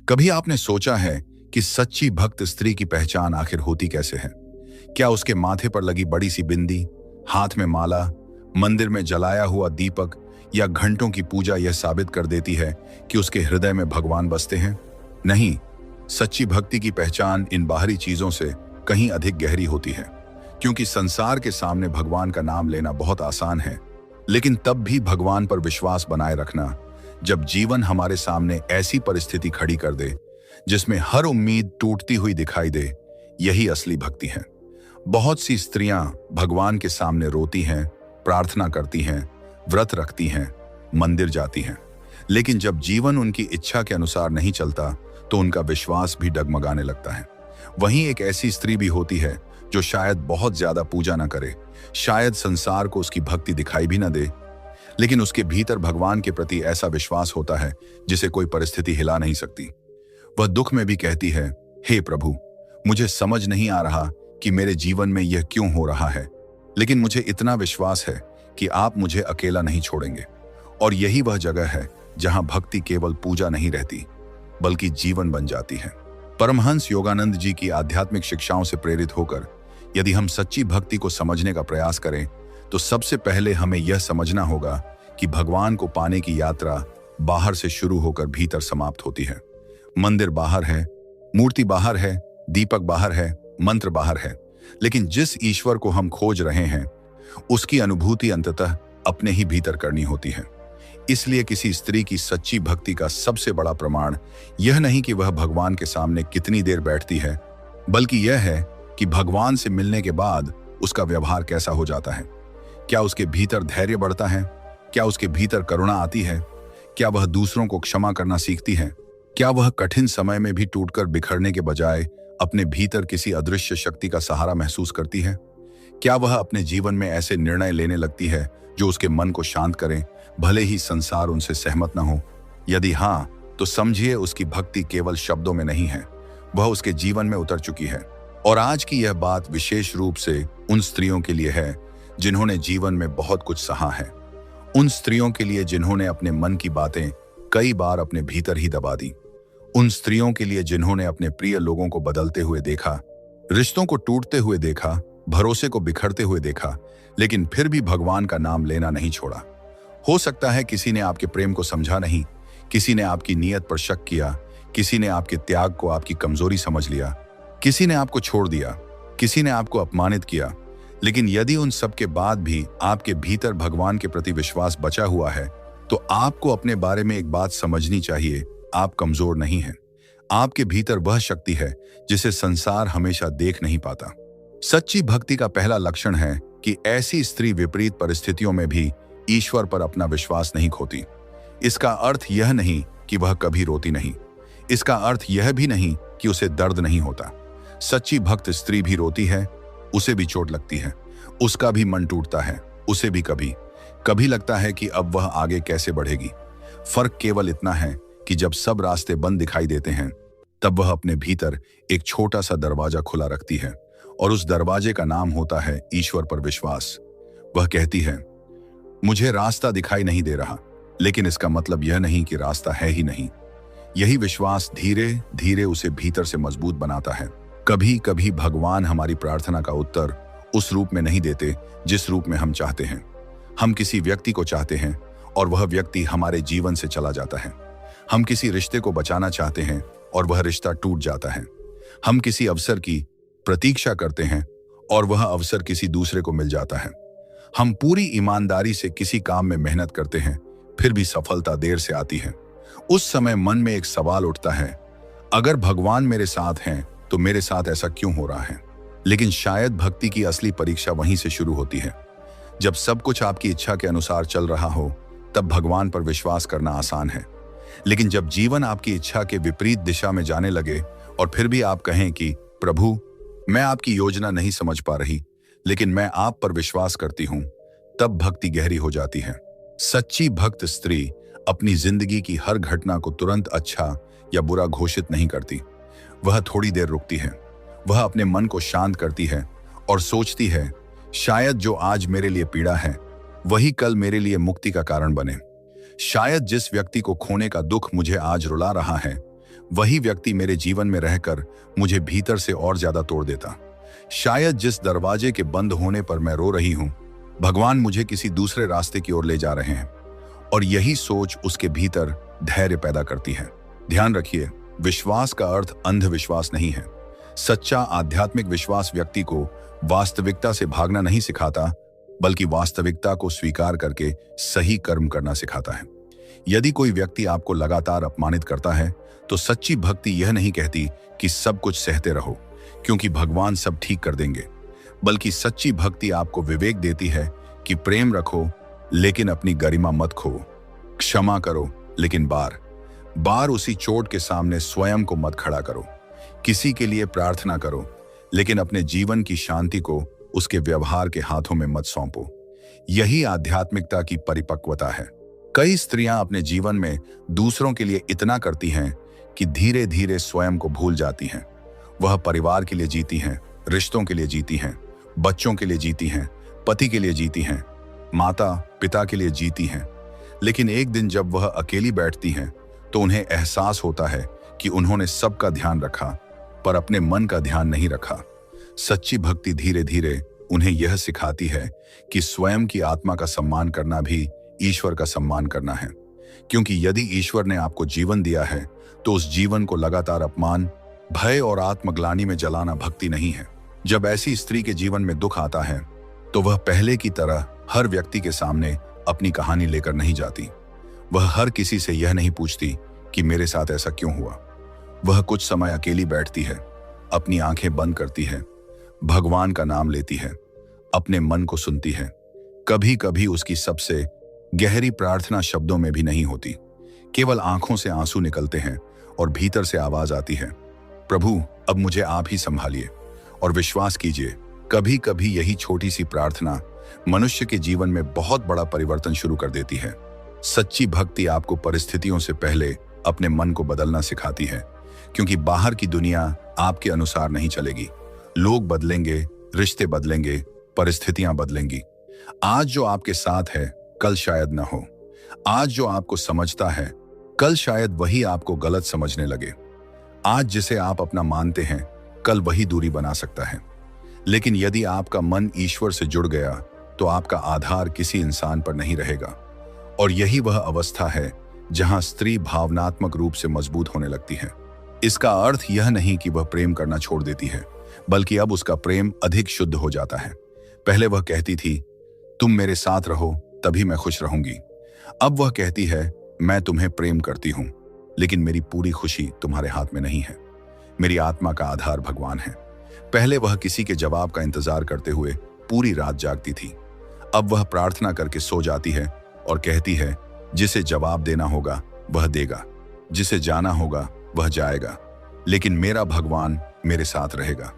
कभी आपने सोचा है कि सच्ची भक्त स्त्री की पहचान आखिर होती कैसे है? क्या उसके माथे पर लगी बड़ी सी बिंदी, हाथ में माला, मंदिर में जलाया हुआ दीपक या घंटों की पूजा यह साबित कर देती है कि उसके हृदय में भगवान बसते हैं? नहीं, सच्ची भक्ति की पहचान इन बाहरी चीजों से कहीं अधिक गहरी होती है। क्योंकि संसार के सामने भगवान का नाम लेना बहुत आसान है, लेकिन तब भी भगवान पर विश्वास बनाए रखना, जब जीवन हमारे सामने ऐसी परिस्थिति खड़ी कर दे जिसमें हर उम्मीद टूटती हुई दिखाई दे, यही असली भक्ति है। बहुत सी स्त्रियां भगवान के सामने रोती हैं, प्रार्थना करती हैं, व्रत रखती हैं, मंदिर जाती हैं, लेकिन जब जीवन उनकी इच्छा के अनुसार नहीं चलता तो उनका विश्वास भी डगमगाने लगता है। वहीं एक ऐसी स्त्री भी होती है जो शायद बहुत ज्यादा पूजा न करे, शायद संसार को उसकी भक्ति दिखाई भी न दे, लेकिन उसके भीतर भगवान के प्रति ऐसा विश्वास होता है जिसे कोई परिस्थिति हिला नहीं सकती। वह दुख में भी कहती है, हे प्रभु, मुझे समझ नहीं आ रहा कि मेरे जीवन में यह क्यों हो रहा है, लेकिन मुझे इतना विश्वास है कि आप मुझे अकेला नहीं छोड़ेंगे। और यही वह जगह है जहां भक्ति केवल पूजा नहीं रहती, बल्कि जीवन बन जाती है। परमहंस योगानंद जी की आध्यात्मिक शिक्षाओं से प्रेरित होकर यदि हम सच्ची भक्ति को समझने का प्रयास करें, तो सबसे पहले हमें यह समझना होगा कि भगवान को पाने की यात्रा बाहर से शुरू होकर भीतर समाप्त होती है। मंदिर बाहर है, मूर्ति बाहर है, दीपक बाहर है, मंत्र बाहर है, लेकिन जिस ईश्वर को हम खोज रहे हैं उसकी अनुभूति अंततः अपने ही भीतर करनी होती है। इसलिए किसी स्त्री की सच्ची भक्ति का सबसे बड़ा प्रमाण यह नहीं कि वह भगवान के सामने कितनी देर बैठती है, बल्कि यह है कि भगवान से मिलने के बाद उसका व्यवहार कैसा हो जाता है। क्या उसके भीतर धैर्य बढ़ता है? क्या उसके भीतर करुणा आती है? क्या वह दूसरों को क्षमा करना सीखती है? क्या वह कठिन समय में भी टूटकर बिखरने के बजाय अपने भीतर किसी अदृश्य शक्ति का सहारा महसूस करती है? क्या वह अपने जीवन में ऐसे निर्णय लेने लगती है जो उसके मन को शांत करें, भले ही संसार उनसे सहमत न हो? यदि हाँ, तो समझिए उसकी भक्ति केवल शब्दों में नहीं है, वह उसके जीवन में उतर चुकी है। और आज की यह बात विशेष रूप से उन स्त्रियों के लिए है जिन्होंने जीवन में बहुत कुछ सहा है, उन स्त्रियों के लिए जिन्होंने अपने मन की बातें कई बार अपने भीतर ही दबा दी, उन स्त्रियों के लिए जिन्होंने अपने प्रिय लोगों को बदलते हुए देखा, रिश्तों को टूटते हुए देखा, भरोसे को बिखरते हुए देखा, लेकिन फिर भी भगवान का नाम लेना नहीं छोड़ा। हो सकता है किसी ने आपके प्रेम को समझा नहीं, किसी ने आपकी नीयत पर शक किया, किसी ने आपके त्याग को आपकी कमजोरी समझ लिया, किसी ने आपको छोड़ दिया, किसी ने आपको अपमानित किया, लेकिन यदि उन सब के बाद भी आपके भीतर भगवान के प्रति विश्वास बचा हुआ है, तो आपको अपने बारे में एक बात समझनी चाहिए, आप कमजोर नहीं हैं। आपके भीतर वह शक्ति है जिसे संसार हमेशा देख नहीं पाता। सच्ची भक्ति का पहला लक्षण है कि ऐसी स्त्री विपरीत परिस्थितियों में भी ईश्वर पर अपना विश्वास नहीं खोती। इसका अर्थ यह नहीं कि वह कभी रोती नहीं, इसका अर्थ यह भी नहीं कि उसे दर्द नहीं होता। सच्ची भक्त स्त्री भी रोती है, उसे भी चोट लगती है, उसका भी मन टूटता है, उसे भी कभी कभी लगता है कि अब वह आगे कैसे बढ़ेगी। फर्क केवल इतना है कि जब सब रास्ते बंद दिखाई देते हैं, तब वह अपने भीतर एक छोटा सा दरवाजा खुला रखती है, और उस दरवाजे का नाम होता है ईश्वर पर विश्वास। वह कहती है, मुझे रास्ता दिखाई नहीं दे रहा, लेकिन इसका मतलब यह नहीं कि रास्ता है ही नहीं। यही विश्वास धीरे धीरे उसे भीतर से मजबूत बनाता है। कभी कभी भगवान हमारी प्रार्थना का उत्तर उस रूप में नहीं देते जिस रूप में हम चाहते हैं। हम किसी व्यक्ति को चाहते हैं और वह व्यक्ति हमारे जीवन से चला जाता है। हम किसी रिश्ते को बचाना चाहते हैं और वह रिश्ता टूट जाता है। हम किसी अवसर की प्रतीक्षा करते हैं और वह अवसर किसी दूसरे को मिल जाता है। हम पूरी ईमानदारी से किसी काम में मेहनत करते हैं, फिर भी सफलता देर से आती है। उस समय मन में एक सवाल उठता है, अगर भगवान मेरे साथ हैं तो मेरे साथ ऐसा क्यों हो रहा है? लेकिन शायद भक्ति की असली परीक्षा वहीं से शुरू होती है। जब सब कुछ आपकी इच्छा के अनुसार चल रहा हो, तब भगवान पर विश्वास करना आसान है। लेकिन जब जीवन आपकी इच्छा के विपरीत दिशा में जाने लगे और फिर भी आप कहें कि प्रभु, मैं आपकी योजना नहीं समझ पा रही, लेकिन मैं आप पर विश्वास करती हूं, तब भक्ति गहरी हो जाती है। सच्ची भक्त स्त्री अपनी जिंदगी की हर घटना को तुरंत अच्छा या बुरा घोषित नहीं करती। वह थोड़ी देर रुकती है, वह अपने मन को शांत करती है और सोचती है, शायद जो आज मेरे लिए पीड़ा है वही कल मेरे लिए मुक्ति का कारण बने। शायद जिस व्यक्ति को खोने का दुख मुझे आज रुला रहा है वही व्यक्ति मेरे जीवन में रहकर मुझे भीतर से और ज्यादा तोड़ देता। शायद जिस दरवाजे के बंद होने पर मैं रो रही हूं, भगवान मुझे किसी दूसरे रास्ते की ओर ले जा रहे हैं, और यही सोच उसके भीतर धैर्य पैदा करती है। ध्यान रखिए, विश्वास का अर्थ अंधविश्वास नहीं है। सच्चा आध्यात्मिक विश्वास व्यक्ति को वास्तविकता से भागना नहीं सिखाता, बल्कि वास्तविकता को स्वीकार करके सही कर्म करना सिखाता है। यदि कोई व्यक्ति आपको लगातार अपमानित करता है, तो सच्ची भक्ति यह नहीं कहती कि सब कुछ सहते रहो क्योंकि भगवान सब ठीक कर देंगे, बल्कि सच्ची भक्ति आपको विवेक देती है कि प्रेम रखो लेकिन अपनी गरिमा मत खो, क्षमा करो लेकिन बार बार उसी चोट के सामने स्वयं को मत खड़ा करो, किसी के लिए प्रार्थना करो लेकिन अपने जीवन की शांति को उसके व्यवहार के हाथों में मत सौंपो। यही आध्यात्मिकता की परिपक्वता है। कई स्त्रियां अपने जीवन में दूसरों के लिए इतना करती हैं कि धीरे धीरे स्वयं को भूल जाती हैं। वह परिवार के लिए जीती हैं, रिश्तों के लिए जीती हैं, बच्चों के लिए जीती हैं, पति के लिए जीती हैं, माता पिता के लिए जीती हैं, लेकिन एक दिन जब वह अकेली बैठती हैं तो उन्हें एहसास होता है कि उन्होंने सबका ध्यान रखा पर अपने मन का ध्यान नहीं रखा। सच्ची भक्ति धीरे धीरे उन्हें यह सिखाती है कि स्वयं की आत्मा का सम्मान करना भी ईश्वर का सम्मान करना है, क्योंकि यदि ईश्वर ने आपको जीवन दिया है तो उस जीवन को लगातार अपमान, भय और आत्मग्लानि में जलाना भक्ति नहीं है। जब ऐसी स्त्री के जीवन में दुख आता है तो वह पहले की तरह हर व्यक्ति के सामने अपनी कहानी लेकर नहीं जाती। वह हर किसी से यह नहीं पूछती कि मेरे साथ ऐसा क्यों हुआ। वह कुछ समय अकेली बैठती है, अपनी आंखें बंद करती है, भगवान का नाम लेती है, अपने मन को सुनती है। कभी कभी उसकी सबसे गहरी प्रार्थना शब्दों में भी नहीं होती, केवल आंखों से आंसू निकलते हैं और भीतर से आवाज आती है, प्रभु अब मुझे आप ही संभालिए। और विश्वास कीजिए, कभी कभी यही छोटी सी प्रार्थना मनुष्य के जीवन में बहुत बड़ा परिवर्तन शुरू कर देती है। सच्ची भक्ति आपको परिस्थितियों से पहले अपने मन को बदलना सिखाती है, क्योंकि बाहर की दुनिया आपके अनुसार नहीं चलेगी। लोग बदलेंगे, रिश्ते बदलेंगे, परिस्थितियां बदलेंगी। आज जो आपके साथ है कल शायद न हो। आज जो आपको समझता है कल शायद वही आपको गलत समझने लगे। आज जिसे आप अपना मानते हैं कल वही दूरी बना सकता है। लेकिन यदि आपका मन ईश्वर से जुड़ गया तो आपका आधार किसी इंसान पर नहीं रहेगा। और यही वह अवस्था है जहां स्त्री भावनात्मक रूप से मजबूत होने लगती है। इसका अर्थ यह नहीं कि वह प्रेम करना छोड़ देती है, बल्कि अब उसका प्रेम अधिक शुद्ध हो जाता है। पहले वह कहती थी, तुम मेरे साथ रहो तभी मैं खुश रहूंगी। अब वह कहती है, मैं तुम्हें प्रेम करती हूं, लेकिन मेरी पूरी खुशी तुम्हारे हाथ में नहीं है। मेरी आत्मा का आधार भगवान है। पहले वह किसी के जवाब का इंतजार करते हुए पूरी रात जागती थी। अब वह प्रार्थना करके सो जाती है और कहती है, जिसे जवाब देना होगा वह देगा, जिसे जाना होगा वह जाएगा, लेकिन मेरा भगवान मेरे साथ रहेगा।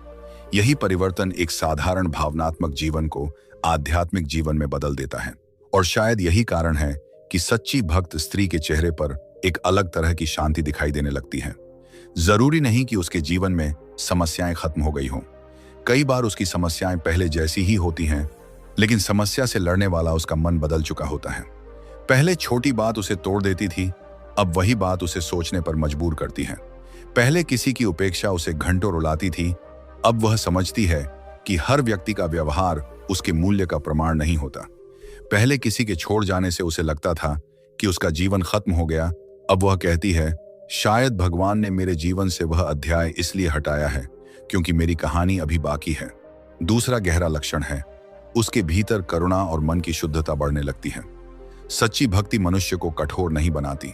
यही परिवर्तन एक साधारण भावनात्मक जीवन को आध्यात्मिक जीवन में बदल देता है। और शायद यही कारण है कि सच्ची भक्त स्त्री के चेहरे पर एक अलग तरह की शांति दिखाई देने लगती है। जरूरी नहीं कि उसके जीवन में समस्याएं खत्म हो गई हों। कई बार उसकी समस्याएं पहले जैसी ही होती हैं, लेकिन समस्या से लड़ने वाला उसका मन बदल चुका होता है। पहले छोटी बात उसे तोड़ देती थी, अब वही बात उसे सोचने पर मजबूर करती है। पहले किसी की उपेक्षा उसे घंटों रुलाती थी, अब वह समझती है कि हर व्यक्ति का व्यवहार उसके मूल्य का प्रमाण नहीं होता। पहले किसी के छोड़ जाने से उसे लगता था कि उसका जीवन खत्म हो गया, अब वह कहती है, शायद भगवान ने मेरे जीवन से वह अध्याय इसलिए हटाया है क्योंकि मेरी कहानी अभी बाकी है। दूसरा गहरा लक्षण है, उसके भीतर करुणा और मन की शुद्धता बढ़ने लगती है। सच्ची भक्ति मनुष्य को कठोर नहीं बनाती।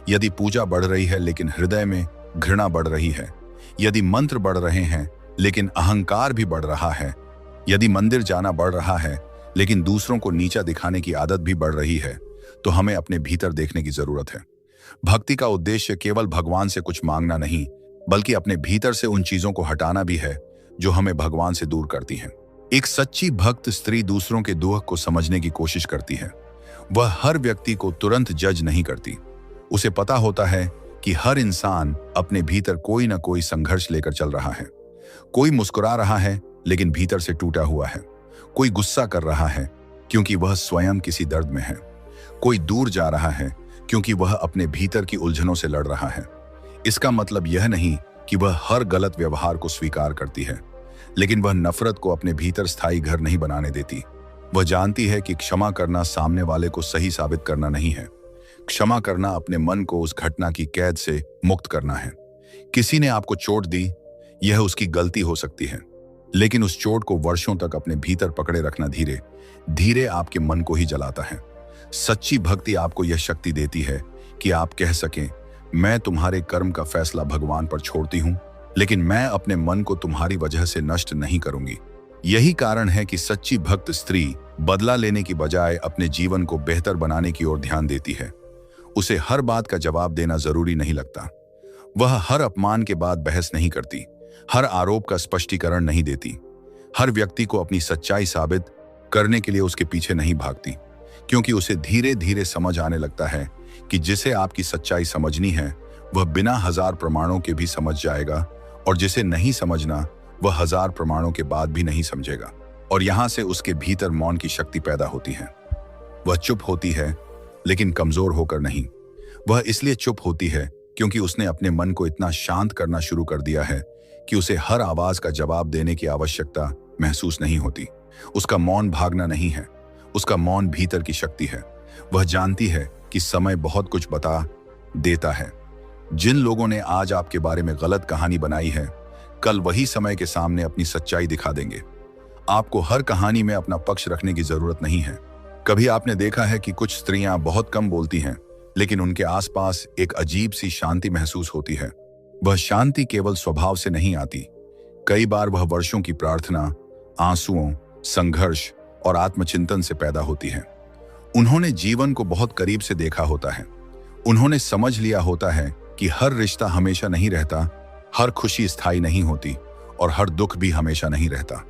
यदि पूजा बढ़ रही है लेकिन हृदय में घृणा बढ़ रही है, यदि मंत्र बढ़ रहे हैं लेकिन अहंकार भी बढ़ रहा है, यदि मंदिर जाना बढ़ रहा है लेकिन दूसरों को नीचा दिखाने की आदत भी बढ़ रही है, तो हमें अपने भीतर देखने की जरूरत है। भक्ति का उद्देश्य केवल भगवान से कुछ मांगना नहीं, बल्कि अपने भीतर से उन चीजों को हटाना भी है जो हमें भगवान से दूर करती हैं। एक सच्ची भक्त स्त्री दूसरों के दुख को समझने की कोशिश करती है। वह हर व्यक्ति को तुरंत जज नहीं करती। उसे पता होता है कि हर इंसान अपने भीतर कोई ना कोई संघर्ष लेकर चल रहा है। कोई मुस्कुरा रहा है लेकिन भीतर से टूटा हुआ है। कोई गुस्सा कर रहा है क्योंकि वह स्वयं किसी दर्द में है। कोई दूर जा रहा है क्योंकि वह अपने भीतर की उलझनों से लड़ रहा है। इसका मतलब यह नहीं कि वह हर गलत व्यवहार को स्वीकार करती है, लेकिन वह नफरत को अपने भीतर स्थायी घर नहीं बनाने देती। वह जानती है कि क्षमा करना सामने वाले को सही साबित करना नहीं है। क्षमा करना अपने मन को उस घटना की कैद से मुक्त करना है। किसी ने आपको चोट दी, यह उसकी गलती हो सकती है, लेकिन उस चोट को वर्षों तक अपने भीतर पकड़े रखना धीरे धीरे आपके मन को ही जलाता है। सच्ची भक्ति आपको यह शक्ति देती है कि आप कह सकें, मैं तुम्हारे कर्म का फैसला भगवान पर छोड़ती हूं, लेकिन मैं अपने मन को तुम्हारी वजह से नष्ट नहीं करूंगी। यही कारण है कि सच्ची भक्त स्त्री बदला लेने की बजाय अपने जीवन को बेहतर बनाने की ओर ध्यान देती है। उसे हर बात का जवाब देना जरूरी नहीं लगता। वह हर अपमान के बाद बहस नहीं करती, हर आरोप का स्पष्टीकरण नहीं देती, हर व्यक्ति को अपनी सच्चाई साबित करने के लिए उसके पीछे नहीं भागती, क्योंकि उसे धीरे धीरे समझ आने लगता है कि जिसे आपकी सच्चाई समझनी है वह बिना हजार प्रमाणों के भी समझ जाएगा, और जिसे नहीं समझना वह हजार प्रमाणों के बाद भी नहीं समझेगा। और यहां से उसके भीतर मौन की शक्ति पैदा होती है। वह चुप होती है, लेकिन कमजोर होकर नहीं। वह इसलिए चुप होती है क्योंकि उसने अपने मन को इतना शांत करना शुरू कर दिया है कि उसे हर आवाज का जवाब देने की आवश्यकता महसूस नहीं होती। उसका मौन भागना नहीं है, उसका मौन भीतर की शक्ति है। वह जानती है कि समय बहुत कुछ बता देता है। जिन लोगों ने आज आपके बारे में गलत कहानी बनाई है, कल वही समय के सामने अपनी सच्चाई दिखा देंगे। आपको हर कहानी में अपना पक्ष रखने की जरूरत नहीं है। कभी आपने देखा है कि कुछ स्त्रियां बहुत कम बोलती हैं, लेकिन उनके आसपास एक अजीब सी शांति महसूस होती है। वह शांति केवल स्वभाव से नहीं आती, कई बार वह वर्षों की प्रार्थना, आंसुओं, संघर्ष और आत्मचिंतन से पैदा होती है। उन्होंने जीवन को बहुत करीब से देखा होता है। उन्होंने समझ लिया होता है कि हर रिश्ता हमेशा नहीं रहता, हर खुशी स्थायी नहीं होती और हर दुख भी हमेशा नहीं रहता।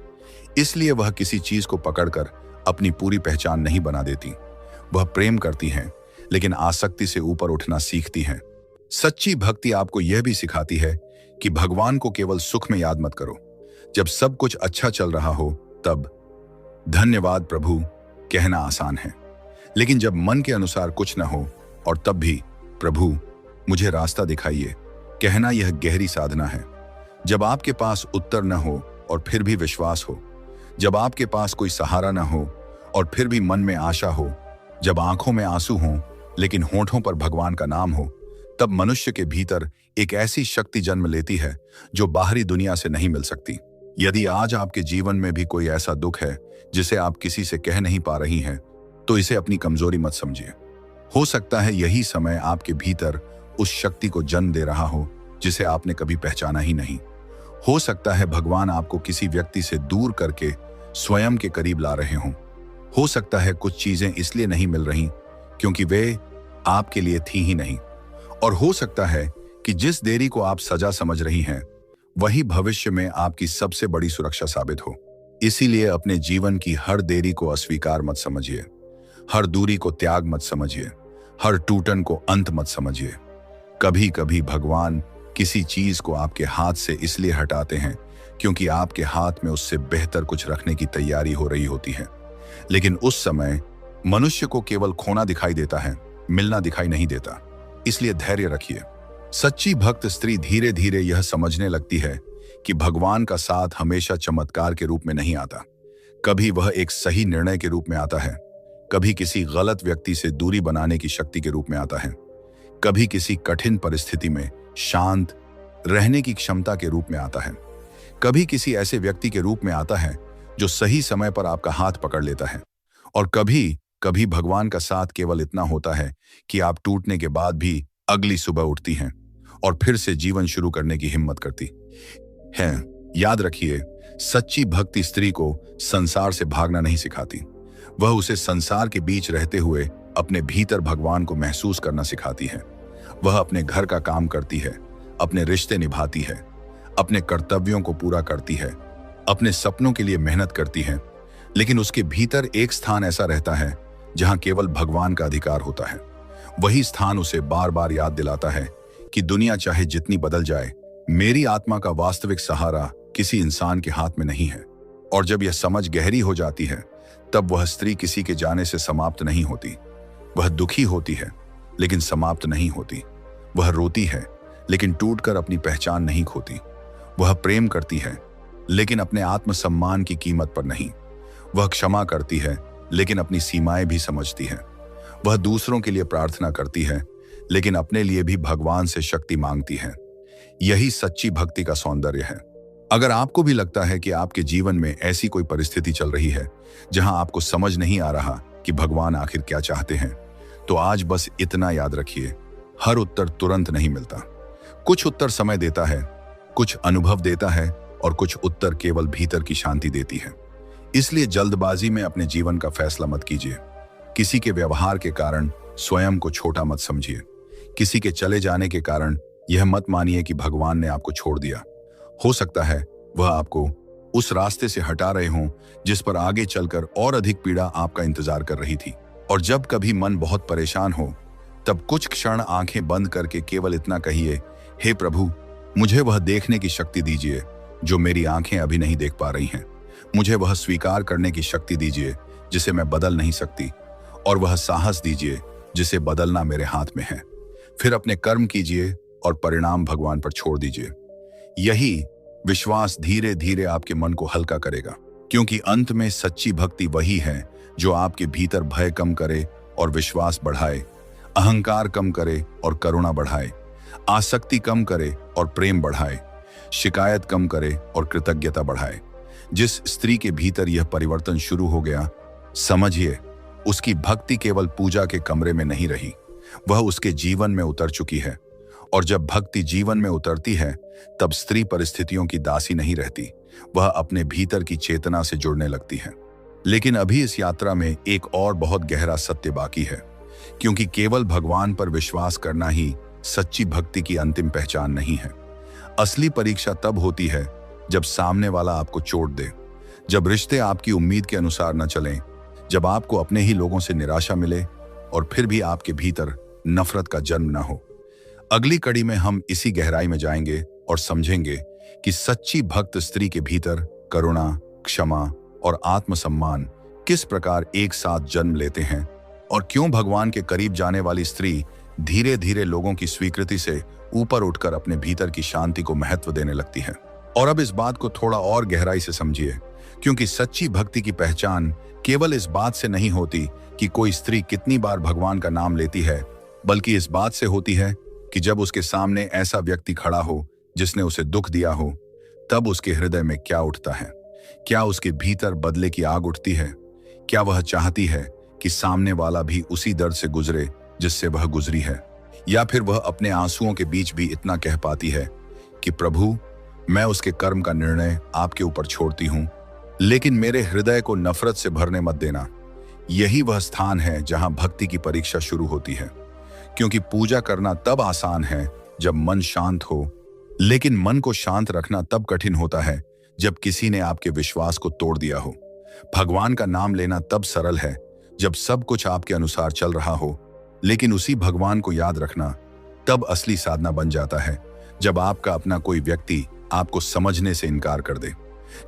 इसलिए वह किसी चीज को पकड़कर अपनी पूरी पहचान नहीं बना देती। वह प्रेम करती हैं, लेकिन आसक्ति से ऊपर उठना सीखती हैं। सच्ची भक्ति आपको यह भी सिखाती है कि भगवान को केवल सुख में याद मत करो। जब सब कुछ अच्छा चल रहा हो तब धन्यवाद प्रभु कहना आसान है, लेकिन जब मन के अनुसार कुछ न हो और तब भी प्रभु मुझे रास्ता दिखाइए कहना, यह गहरी साधना है। जब आपके पास उत्तर न हो और फिर भी विश्वास हो, जब आपके पास कोई सहारा न हो और फिर भी मन में आशा हो, जब आंखों में आंसू हों लेकिन होठों पर भगवान का नाम हो, तब मनुष्य के भीतर एक ऐसी शक्ति जन्म लेती है जो बाहरी दुनिया से नहीं मिल सकती। यदि आज आपके जीवन में भी कोई ऐसा दुख है जिसे आप किसी से कह नहीं पा रही हैं, तो इसे अपनी कमजोरी मत समझिए। हो सकता है यही समय आपके भीतर उस शक्ति को जन्म दे रहा हो जिसे आपने कभी पहचाना ही नहीं। हो सकता है भगवान आपको किसी व्यक्ति से दूर करके स्वयं के करीब ला रहे हों। हो सकता है कुछ चीजें इसलिए नहीं मिल रही क्योंकि वे आपके लिए थी ही नहीं, और हो सकता है कि जिस देरी को आप सजा समझ रही हैं वही भविष्य में आपकी सबसे बड़ी सुरक्षा साबित हो। इसीलिए अपने जीवन की हर देरी को अस्वीकार मत समझिए, हर दूरी को त्याग मत समझिए, हर टूटन को अंत मत समझिए। कभी कभी भगवान किसी चीज को आपके हाथ से इसलिए हटाते हैं क्योंकि आपके हाथ में उससे बेहतर कुछ रखने की तैयारी हो रही होती है। लेकिन उस समय मनुष्य को केवल खोना दिखाई देता है, मिलना दिखाई नहीं देता। इसलिए धैर्य रखिए। सच्ची भक्त स्त्री धीरे धीरे यह समझने लगती है कि भगवान का साथ हमेशा चमत्कार के रूप में नहीं आता। कभी वह एक सही निर्णय के रूप में आता है, कभी किसी गलत व्यक्ति से दूरी बनाने की शक्ति के रूप में आता है, कभी किसी कठिन परिस्थिति में शांत रहने की क्षमता के रूप में आता है, कभी किसी ऐसे व्यक्ति के रूप में आता है जो सही समय पर आपका हाथ पकड़ लेता है, और कभी कभी भगवान का साथ केवल इतना होता है कि आप टूटने के बाद भी अगली सुबह उठती हैं और फिर से जीवन शुरू करने की हिम्मत करती हैं। याद रखिए, सच्ची भक्ति स्त्री को संसार से भागना नहीं सिखाती, वह उसे संसार के बीच रहते हुए अपने भीतर भगवान को महसूस करना सिखाती है। वह अपने घर का काम करती है, अपने रिश्ते निभाती है, अपने कर्तव्यों को पूरा करती है, अपने सपनों के लिए मेहनत करती है, लेकिन उसके भीतर एक स्थान ऐसा रहता है जहां केवल भगवान का अधिकार होता है। वही स्थान उसे बार बार याद दिलाता है कि दुनिया चाहे जितनी बदल जाए, मेरी आत्मा का वास्तविक सहारा किसी इंसान के हाथ में नहीं है। और जब यह समझ गहरी हो जाती है, तब वह स्त्री किसी के जाने से समाप्त नहीं होती। वह दुखी होती है, लेकिन समाप्त नहीं होती। वह रोती है, लेकिन टूटकर अपनी पहचान नहीं खोती। वह प्रेम करती है, लेकिन अपने आत्मसम्मान की कीमत पर नहीं। वह क्षमा करती है, लेकिन अपनी सीमाएं भी समझती है। वह दूसरों के लिए प्रार्थना करती है, लेकिन अपने लिए भी भगवान से शक्ति मांगती है। यही सच्ची भक्ति का सौंदर्य है। अगर आपको भी लगता है कि आपके जीवन में ऐसी कोई परिस्थिति चल रही है जहां आपको समझ नहीं आ रहा कि भगवान आखिर क्या चाहते हैं, तो आज बस इतना याद रखिए, हर उत्तर तुरंत नहीं मिलता। कुछ उत्तर समय देता है, कुछ अनुभव देता है, और कुछ उत्तर केवल भीतर की शांति देती है। इसलिए जल्दबाजी में अपने जीवन का फैसला मत कीजिए। किसी के व्यवहार के कारण स्वयं को छोटा मत समझिए। किसी के चले जाने के कारण यह मत मानिए कि भगवान ने आपको छोड़ दिया। हो सकता है वह आपको उस रास्ते से हटा रहे हों जिस पर आगे चलकर और अधिक पीड़ा आपका इंतजार कर रही थी। और जब कभी मन बहुत परेशान हो, तब कुछ क्षण आंखें बंद करके केवल इतना कहिए, हे प्रभु, मुझे वह देखने की शक्ति दीजिए जो मेरी आंखें अभी नहीं देख पा रही हैं। मुझे वह स्वीकार करने की शक्ति दीजिए जिसे मैं बदल नहीं सकती, और वह साहस दीजिए जिसे बदलना मेरे हाथ में है। फिर अपने कर्म कीजिए और परिणाम भगवान पर छोड़ दीजिए। यही विश्वास धीरे धीरे आपके मन को हल्का करेगा, क्योंकि अंत में सच्ची भक्ति वही है जो आपके भीतर भय कम करे और विश्वास बढ़ाए, अहंकार कम करे और करुणा बढ़ाए, आसक्ति कम करे और प्रेम बढ़ाए, शिकायत कम करे और कृतज्ञता बढ़ाए। जिस स्त्री के भीतर यह परिवर्तन शुरू हो गया, समझिए उसकी भक्ति केवल पूजा के कमरे में नहीं रही, वह उसके जीवन में उतर चुकी है। और जब भक्ति जीवन में उतरती है, तब स्त्री परिस्थितियों की दासी नहीं रहती, वह अपने भीतर की चेतना से जुड़ने लगती है। लेकिन अभी इस यात्रा में एक और बहुत गहरा सत्य बाकी है, क्योंकि केवल भगवान पर विश्वास करना ही सच्ची भक्ति की अंतिम पहचान नहीं है। असली परीक्षा तब होती है जब सामने वाला आपको चोट दे, जब रिश्ते आपकी उम्मीद के अनुसार न चलें, जब आपको अपने ही लोगों से निराशा मिले और फिर भी आपके भीतर नफरत का जन्म न हो। अगली कड़ी में हम इसी गहराई में जाएंगे और समझेंगे कि सच्ची भक्त स्त्री के भीतर करुणा, क्षमा और आत्मसम्मान किस प्रकार एक साथ जन्म लेते हैं, और क्यों भगवान के करीब जाने वाली स्त्री धीरे धीरे लोगों की स्वीकृति से ऊपर उठकर अपने भीतर की शांति को महत्व देने लगती है। और अब इस बात को थोड़ा और गहराई से समझिए, क्योंकि सच्ची भक्ति की पहचान केवल इस बात से नहीं होती कि कोई स्त्री कितनी बार भगवान का नाम लेती है, बल्कि इस बात से होती है कि जब उसके सामने ऐसा व्यक्ति खड़ा हो जिसने उसे दुख दिया हो, तब उसके हृदय में क्या उठता है। क्या उसके भीतर बदले की आग उठती है? क्या वह चाहती है कि सामने वाला भी उसी दर्द से गुजरे जिससे वह गुजरी है? या फिर वह अपने आंसुओं के बीच भी इतना कह पाती है कि प्रभु, मैं उसके कर्म का निर्णय आपके ऊपर छोड़ती हूं, लेकिन मेरे हृदय को नफरत से भरने मत देना। यही वह स्थान है जहां भक्ति की परीक्षा शुरू होती है, क्योंकि पूजा करना तब आसान है जब मन शांत हो, लेकिन मन को शांत रखना तब कठिन होता है जब किसी ने आपके विश्वास को तोड़ दिया हो। भगवान का नाम लेना तब सरल है जब सब कुछ आपके अनुसार चल रहा हो, लेकिन उसी भगवान को याद रखना तब असली साधना बन जाता है जब आपका अपना कोई व्यक्ति आपको समझने से इनकार कर दे,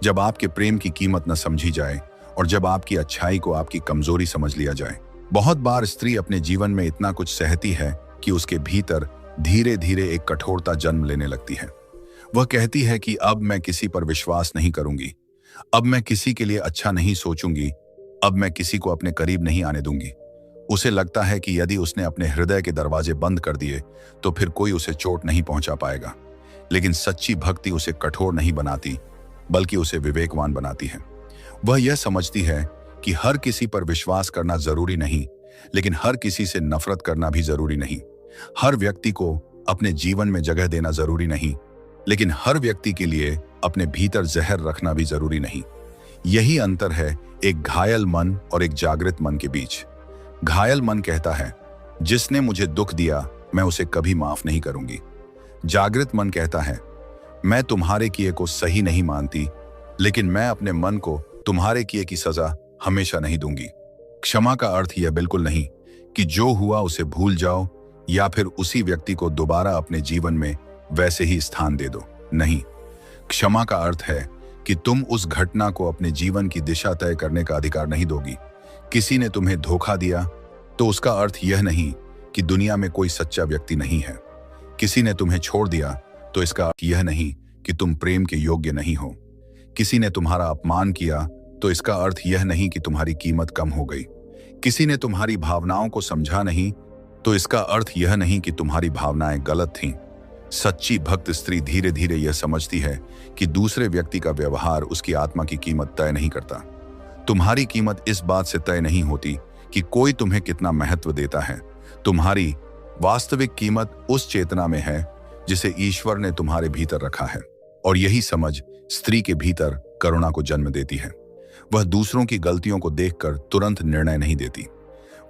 जब आपके प्रेम की कीमत न समझी जाए और जब आपकी अच्छाई को आपकी कमजोरी समझ लिया जाए। बहुत बार स्त्री अपने जीवन में इतना कुछ सहती है कि उसके भीतर धीरे धीरे एक कठोरता जन्म लेने लगती है। वह कहती है कि अब मैं किसी पर विश्वास नहीं करूंगी, अब मैं किसी के लिए अच्छा नहीं सोचूंगी, अब मैं किसी को अपने करीब नहीं आने दूंगी। उसे लगता है कि यदि उसने अपने हृदय के दरवाजे बंद कर दिए तो फिर कोई उसे चोट नहीं पहुंचा पाएगा। लेकिन सच्ची भक्ति उसे कठोर नहीं बनाती, बल्कि उसे विवेकवान बनाती है। वह यह समझती है कि हर किसी पर विश्वास करना जरूरी नहीं, लेकिन हर किसी से नफरत करना भी जरूरी नहीं। हर व्यक्ति को अपने जीवन में जगह देना जरूरी नहीं, लेकिन हर व्यक्ति के लिए अपने भीतर जहर रखना भी जरूरी नहीं। यही अंतर है एक घायल मन और एक जागृत मन के बीच। घायल मन कहता है, जिसने मुझे दुख दिया मैं उसे कभी माफ नहीं करूंगी। जागृत मन कहता है, मैं तुम्हारे किए को सही नहीं मानती, लेकिन मैं अपने मन को तुम्हारे किए की सजा हमेशा नहीं दूंगी। क्षमा का अर्थ यह बिल्कुल नहीं कि जो हुआ उसे भूल जाओ या फिर उसी व्यक्ति को दोबारा अपने जीवन में वैसे ही स्थान दे दो। नहीं, क्षमा का अर्थ है कि तुम उस घटना को अपने जीवन की दिशा तय करने का अधिकार नहीं दोगी। किसी ने तुम्हें धोखा दिया तो उसका अर्थ यह नहीं कि दुनिया में कोई सच्चा व्यक्ति नहीं है। किसी ने तुम्हें छोड़ दिया तो इसका अर्थ यह नहीं कि तुम प्रेम के योग्य नहीं हो। किसी ने तुम्हारा अपमान किया तो इसका अर्थ यह नहीं कि तुम्हारी कीमत कम हो गई। किसी ने तुम्हारी भावनाओं को समझा नहीं तो इसका अर्थ यह नहीं कि तुम्हारी भावनाएं गलत थीं। सच्ची भक्त स्त्री धीरे धीरे यह समझती है कि दूसरे व्यक्ति का व्यवहार उसकी आत्मा की कीमत तय नहीं करता। तुम्हारी कीमत इस बात से तय नहीं होती कि कोई तुम्हें कितना महत्व देता है। तुम्हारी वास्तविक कीमत उस चेतना में है जिसे ईश्वर ने तुम्हारे भीतर रखा है। और यही समझ स्त्री के भीतर करुणा को जन्म देती है। वह दूसरों की गलतियों को देखकर तुरंत निर्णय नहीं देती।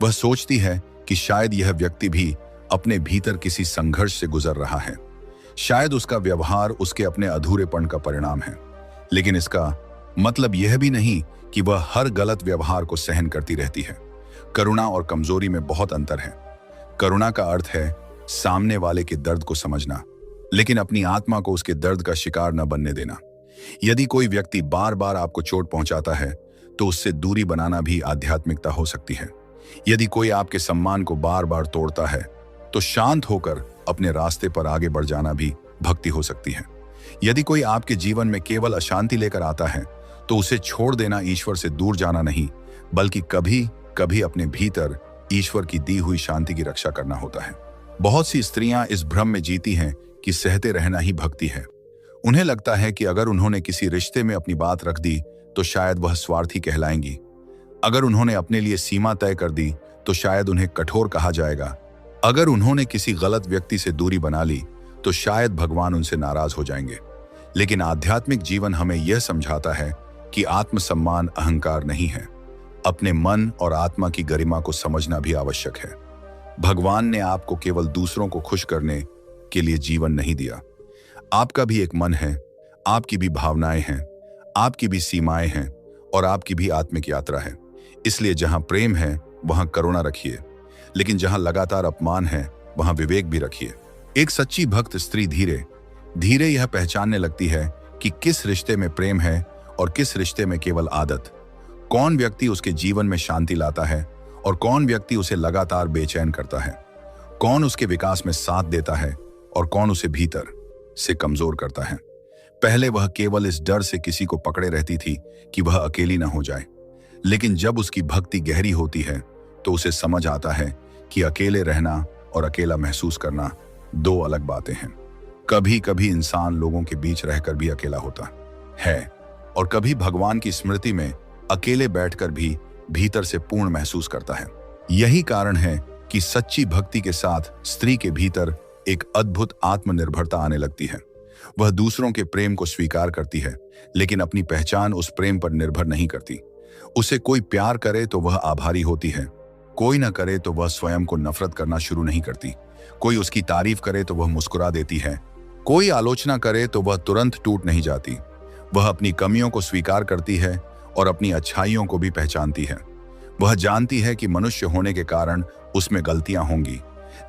वह सोचती है कि शायद यह व्यक्ति भी अपने भीतर किसी संघर्ष से गुजर रहा है। शायद उसका व्यवहार उसके अपने अधूरेपन का परिणाम है। लेकिन इसका मतलब यह भी नहीं कि वह हर गलत व्यवहार को सहन करती रहती है। करुणा और कमजोरी में बहुत अंतर है। करुणा का अर्थ है सामने वाले के दर्द को समझना, लेकिन अपनी आत्मा को उसके दर्द का शिकार न बनने देना। यदि कोई व्यक्ति बार बार आपको चोट पहुंचाता है तो उससे दूरी बनाना भी आध्यात्मिकता हो सकती है। यदि कोई आपके सम्मान को बार बार तोड़ता है तो शांत होकर अपने रास्ते पर आगे बढ़ जाना भी भक्ति हो सकती है। यदि कोई आपके जीवन में केवल अशांति लेकर आता है तो उसे छोड़ देना ईश्वर से दूर जाना नहीं, बल्कि कभी कभी अपने भीतर ईश्वर की दी हुई शांति की रक्षा करना होता है। बहुत सी स्त्रियां इस भ्रम में जीती हैं कि सहते रहना ही भक्ति है। उन्हें लगता है कि अगर उन्होंने किसी रिश्ते में अपनी बात रख दी तो शायद वह स्वार्थी कहलाएंगी। अगर उन्होंने अपने लिए सीमा तय कर दी तो शायद उन्हें कठोर कहा जाएगा। अगर उन्होंने किसी गलत व्यक्ति से दूरी बना ली तो शायद भगवान उनसे नाराज हो जाएंगे। लेकिन आध्यात्मिक जीवन हमें यह समझाता है कि आत्मसम्मान अहंकार नहीं है। अपने मन और आत्मा की गरिमा को समझना भी आवश्यक है। भगवान ने आपको केवल दूसरों को खुश करने के लिए जीवन नहीं दिया। आपका भी एक मन है, आपकी भी भावनाएं हैं, आपकी भी सीमाएं हैं और आपकी भी आत्मिक यात्रा है। इसलिए जहां प्रेम है वहां करुणा रखिए, लेकिन जहां लगातार अपमान है वहां विवेक भी रखिए। एक सच्ची भक्त स्त्री धीरे धीरे यह पहचानने लगती है कि किस रिश्ते में प्रेम है और किस रिश्ते में केवल आदत। कौन व्यक्ति उसके जीवन में शांति लाता है और कौन व्यक्ति उसे लगातार बेचैन करता है। कौन उसके विकास में साथ देता है और कौन उसे भीतर से कमजोर करता है। पहले वह केवल इस डर से किसी को पकड़े रहती थी कि वह अकेली ना हो जाए, लेकिन जब उसकी भक्ति गहरी होती है तो उसे समझ आता है कि अकेले रहना और अकेला महसूस करना दो अलग बातें हैं। कभी कभी इंसान लोगों के बीच रहकर भी अकेला होता है और कभी भगवान की स्मृति में अकेले बैठकर भी भीतर से पूर्ण महसूस करता है। यही कारण है कि सच्ची भक्ति के साथ स्त्री के भीतर एक अद्भुत आत्मनिर्भरता आने लगती है। वह दूसरों के प्रेम को स्वीकार करती है, लेकिन अपनी पहचान उस प्रेम पर निर्भर नहीं करती। उसे कोई प्यार करे तो वह आभारी होती है, कोई न करे तो वह स्वयं को नफरत करना शुरू नहीं करती। कोई उसकी तारीफ करे तो वह मुस्कुरा देती है, कोई आलोचना करे तो वह तुरंत टूट नहीं जाती। वह अपनी कमियों को स्वीकार करती है और अपनी अच्छाइयों को भी पहचानती है। वह जानती है कि मनुष्य होने के कारण उसमें गलतियां होंगी,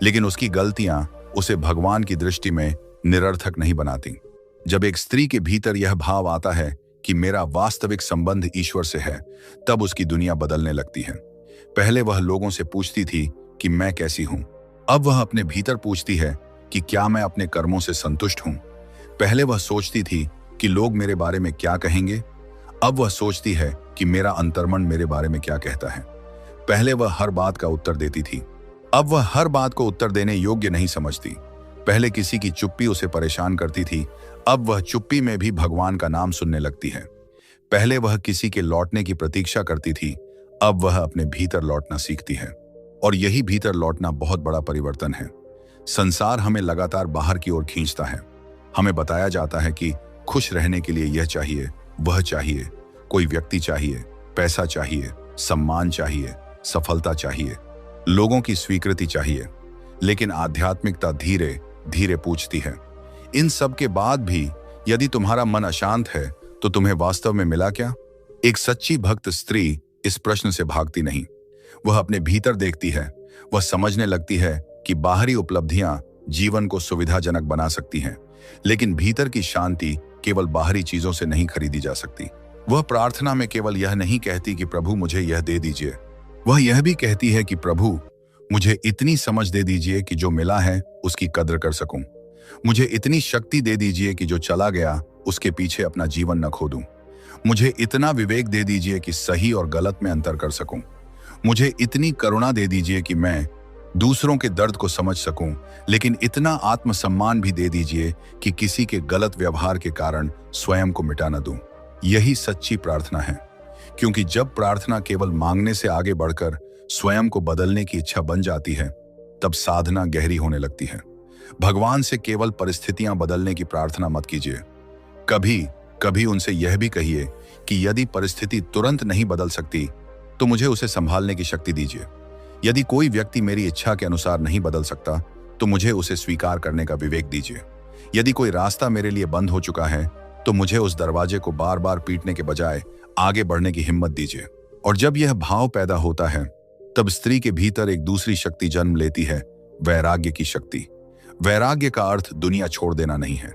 लेकिन उसकी गलतियां उसे भगवान की दृष्टि में निरर्थक नहीं बनाती। जब एक स्त्री के भीतर यह भाव आता है कि मेरा वास्तविक संबंध ईश्वर से है, तब उसकी दुनिया बदलने लगती है। पहले वह लोगों से पूछती थी कि मैं कैसी हूं, अब वह अपने भीतर पूछती है कि क्या मैं अपने कर्मों से संतुष्ट हूं। पहले वह सोचती थी कि लोग मेरे बारे में क्या कहेंगे, अब वह सोचती है कि मेरा अंतर्मन मेरे बारे में क्या कहता है। पहले वह हर बात का उत्तर देती थी, अब वह हर बात को उत्तर देने योग्य नहीं समझती। पहले किसी की चुप्पी उसे परेशान करती थी, अब वह चुप्पी में भी भगवान का नाम सुनने लगती है। पहले वह किसी के लौटने की प्रतीक्षा करती थी, अब वह अपने भीतर लौटना सीखती है। और यही भीतर लौटना बहुत बड़ा परिवर्तन है। संसार हमें लगातार बाहर की ओर खींचता है। हमें बताया जाता है कि खुश रहने के लिए यह चाहिए, वह चाहिए, कोई व्यक्ति चाहिए, पैसा चाहिए, सम्मान चाहिए, सफलता चाहिए, लोगों की स्वीकृति चाहिए। लेकिन आध्यात्मिकता धीरे धीरे पूछती है, इन सब के बाद भी यदि तुम्हारा मन अशांत है तो तुम्हें वास्तव में मिला क्या? एक सच्ची भक्त स्त्री इस प्रश्न से भागती नहीं। वह अपने भीतर देखती है। वह समझने लगती है कि बाहरी उपलब्धियां जीवन को सुविधाजनक बना सकती हैं, लेकिन भीतर की शांति केवल बाहरी चीजों से नहीं खरीदी जा सकती। वह प्रार्थना में केवल यह नहीं कहती कि प्रभु मुझे यह दे दीजिए, वह यह भी कहती है कि प्रभु मुझे इतनी समझ दे दीजिए कि जो मिला है उसकी कद्र कर सकूं। मुझे इतनी शक्ति दे दीजिए कि जो चला गया उसके पीछे अपना जीवन न खो दूं। मुझे इतना विवेक दे दीजिए कि सही और गलत में अंतर कर सकूं। मुझे इतनी करुणा दे दीजिए कि मैं दूसरों के दर्द को समझ सकूं, लेकिन इतना आत्मसम्मान भी दे दीजिए कि किसी के गलत व्यवहार के कारण स्वयं को मिटा न दूं। यही सच्ची प्रार्थना है, क्योंकि जब प्रार्थना केवल मांगने से आगे बढ़कर स्वयं को बदलने की इच्छा बन जाती है, तब साधना गहरी होने लगती है। भगवान से केवल परिस्थितियां बदलने की प्रार्थना मत कीजिए। कभी कभी उनसे यह भी कहिए कि यदि परिस्थिति तुरंत नहीं बदल सकती तो मुझे उसे संभालने की शक्ति दीजिए। यदि कोई व्यक्ति मेरी इच्छा के अनुसार नहीं बदल सकता तो मुझे उसे स्वीकार करने का विवेक दीजिए। यदि कोई रास्ता मेरे लिए बंद हो चुका है तो मुझे उस दरवाजे को बार बार पीटने के बजाय आगे बढ़ने की हिम्मत दीजिए। और जब यह भाव पैदा होता है तब स्त्री के भीतर एक दूसरी शक्ति जन्म लेती है, वैराग्य की शक्ति। वैराग्य का अर्थ दुनिया छोड़ देना नहीं है।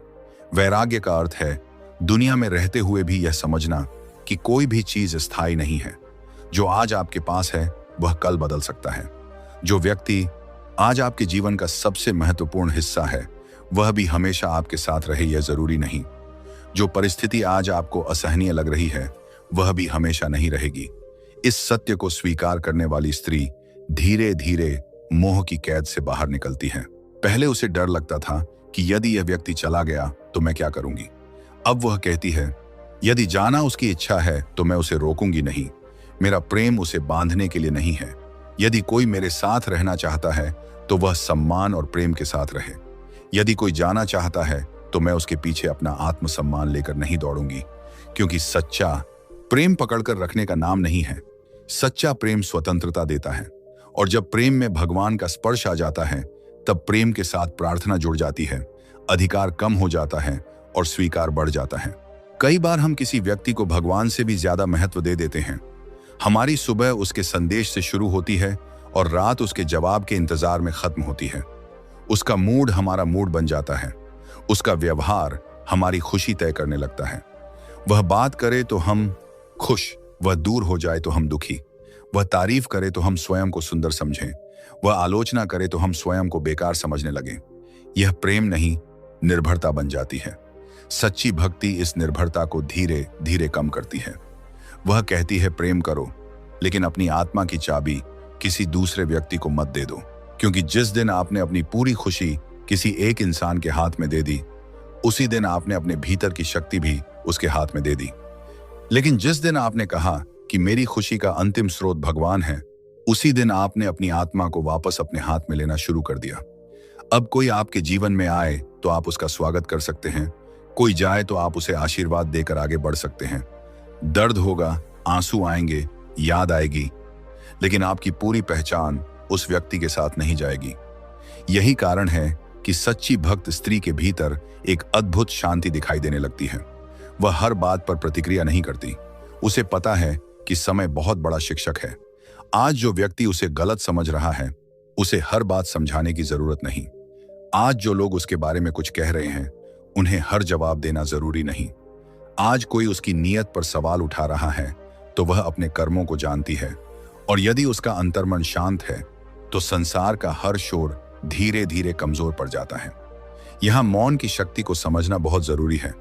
वैराग्य का अर्थ है दुनिया में रहते हुए भी यह समझना कि कोई भी चीज स्थायी नहीं है। जो आज आपके पास है वह कल बदल सकता है। जो व्यक्ति आज आपके जीवन का सबसे महत्वपूर्ण हिस्सा है वह भी हमेशा आपके साथ रहे, यह जरूरी नहीं। जो परिस्थिति आज आपको असहनीय लग रही है वह भी हमेशा नहीं रहेगी। इस सत्य को स्वीकार करने वाली स्त्री धीरे धीरे मोह की कैद से बाहर निकलती है। पहले उसे डर लगता था कि यदि यह व्यक्ति चला गया तो मैं क्या करूंगी। अब वह कहती है, यदि जाना उसकी इच्छा है तो मैं उसे रोकूंगी नहीं। मेरा प्रेम उसे बांधने के लिए नहीं है। यदि कोई मेरे साथ रहना चाहता है तो वह सम्मान और प्रेम के साथ रहे। यदि कोई जाना चाहता है तो मैं उसके पीछे अपना आत्मसम्मान लेकर नहीं दौड़ूंगी, क्योंकि सच्चा प्रेम पकड़कर रखने का नाम नहीं है। सच्चा प्रेम स्वतंत्रता देता है, और जब प्रेम में भगवान का स्पर्श आ जाता है तब प्रेम के साथ प्रार्थना जुड़ जाती है, अधिकार कम हो जाता है और स्वीकार बढ़ जाता है। कई बार हम किसी व्यक्ति को भगवान से भी ज्यादा महत्व दे देते हैं। हमारी सुबह उसके संदेश से शुरू होती है और रात उसके जवाब के इंतजार में खत्म होती है। उसका मूड हमारा मूड बन जाता है। उसका व्यवहार हमारी खुशी तय करने लगता है। वह बात करे तो हम खुश, वह दूर हो जाए तो हम दुखी। वह तारीफ करे तो हम स्वयं को सुंदर समझें, वह आलोचना करे तो हम स्वयं को बेकार समझने लगे। यह प्रेम नहीं, निर्भरता बन जाती है। सच्ची भक्ति इस निर्भरता को धीरे धीरे कम करती है। वह कहती है, प्रेम करो, लेकिन अपनी आत्मा की चाबी किसी दूसरे व्यक्ति को मत दे दो, क्योंकि जिस दिन आपने अपनी पूरी खुशी किसी एक इंसान के हाथ में दे दी, उसी दिन आपने अपने भीतर की शक्ति भी उसके हाथ में दे दी। लेकिन जिस दिन आपने कहा कि मेरी खुशी का अंतिम स्रोत भगवान है, उसी दिन आपने अपनी आत्मा को वापस अपने हाथ में लेना शुरू कर दिया। अब कोई आपके जीवन में आए तो आप उसका स्वागत कर सकते हैं, कोई जाए तो आप उसे आशीर्वाद देकर आगे बढ़ सकते हैं। दर्द होगा, आंसू आएंगे, याद आएगी, लेकिन आपकी पूरी पहचान उस व्यक्ति के साथ नहीं जाएगी। यही कारण है कि सच्ची भक्त स्त्री के भीतर एक अद्भुत शांति दिखाई देने लगती है। वह हर बात पर प्रतिक्रिया नहीं करती। उसे पता है कि समय बहुत बड़ा शिक्षक है। आज जो व्यक्ति उसे गलत समझ रहा है, उसे हर बात समझाने की जरूरत नहीं। आज जो लोग उसके बारे में कुछ कह रहे हैं, उन्हें हर जवाब देना जरूरी नहीं। आज कोई उसकी नीयत पर सवाल उठा रहा है तो वह अपने कर्मों को जानती है, और यदि उसका अंतर्मन शांत है तो संसार का हर शोर धीरे धीरे कमजोर पड़ जाता है। यहां मौन की शक्ति को समझना बहुत जरूरी है।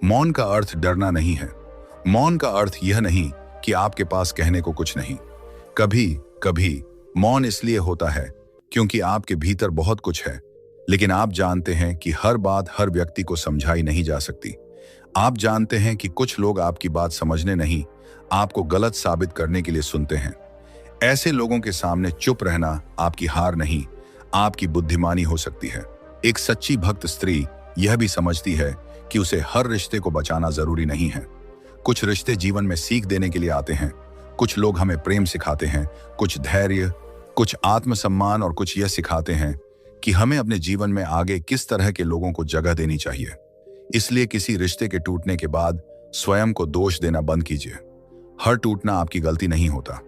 मौन का अर्थ डरना नहीं है। मौन का अर्थ यह नहीं कि आपके पास कहने को कुछ नहीं। कभी कभी मौन इसलिए होता है क्योंकि आपके भीतर बहुत कुछ है, लेकिन आप जानते हैं कि हर बात हर व्यक्ति को समझाई नहीं जा सकती। आप जानते हैं कि कुछ लोग आपकी बात समझने नहीं, आपको गलत साबित करने के लिए सुनते हैं। ऐसे लोगों के सामने चुप रहना आपकी हार नहीं, आपकी बुद्धिमानी हो सकती है। एक सच्ची भक्त स्त्री यह भी समझती है कि उसे हर रिश्ते को बचाना जरूरी नहीं है। कुछ रिश्ते जीवन में सीख देने के लिए आते हैं। कुछ लोग हमें प्रेम सिखाते हैं, कुछ धैर्य, कुछ आत्मसम्मान, और कुछ यह सिखाते हैं कि हमें अपने जीवन में आगे किस तरह के लोगों को जगह देनी चाहिए। इसलिए किसी रिश्ते के टूटने के बाद स्वयं को दोष देना बंद कीजिए। हर टूटना आपकी गलती नहीं होता।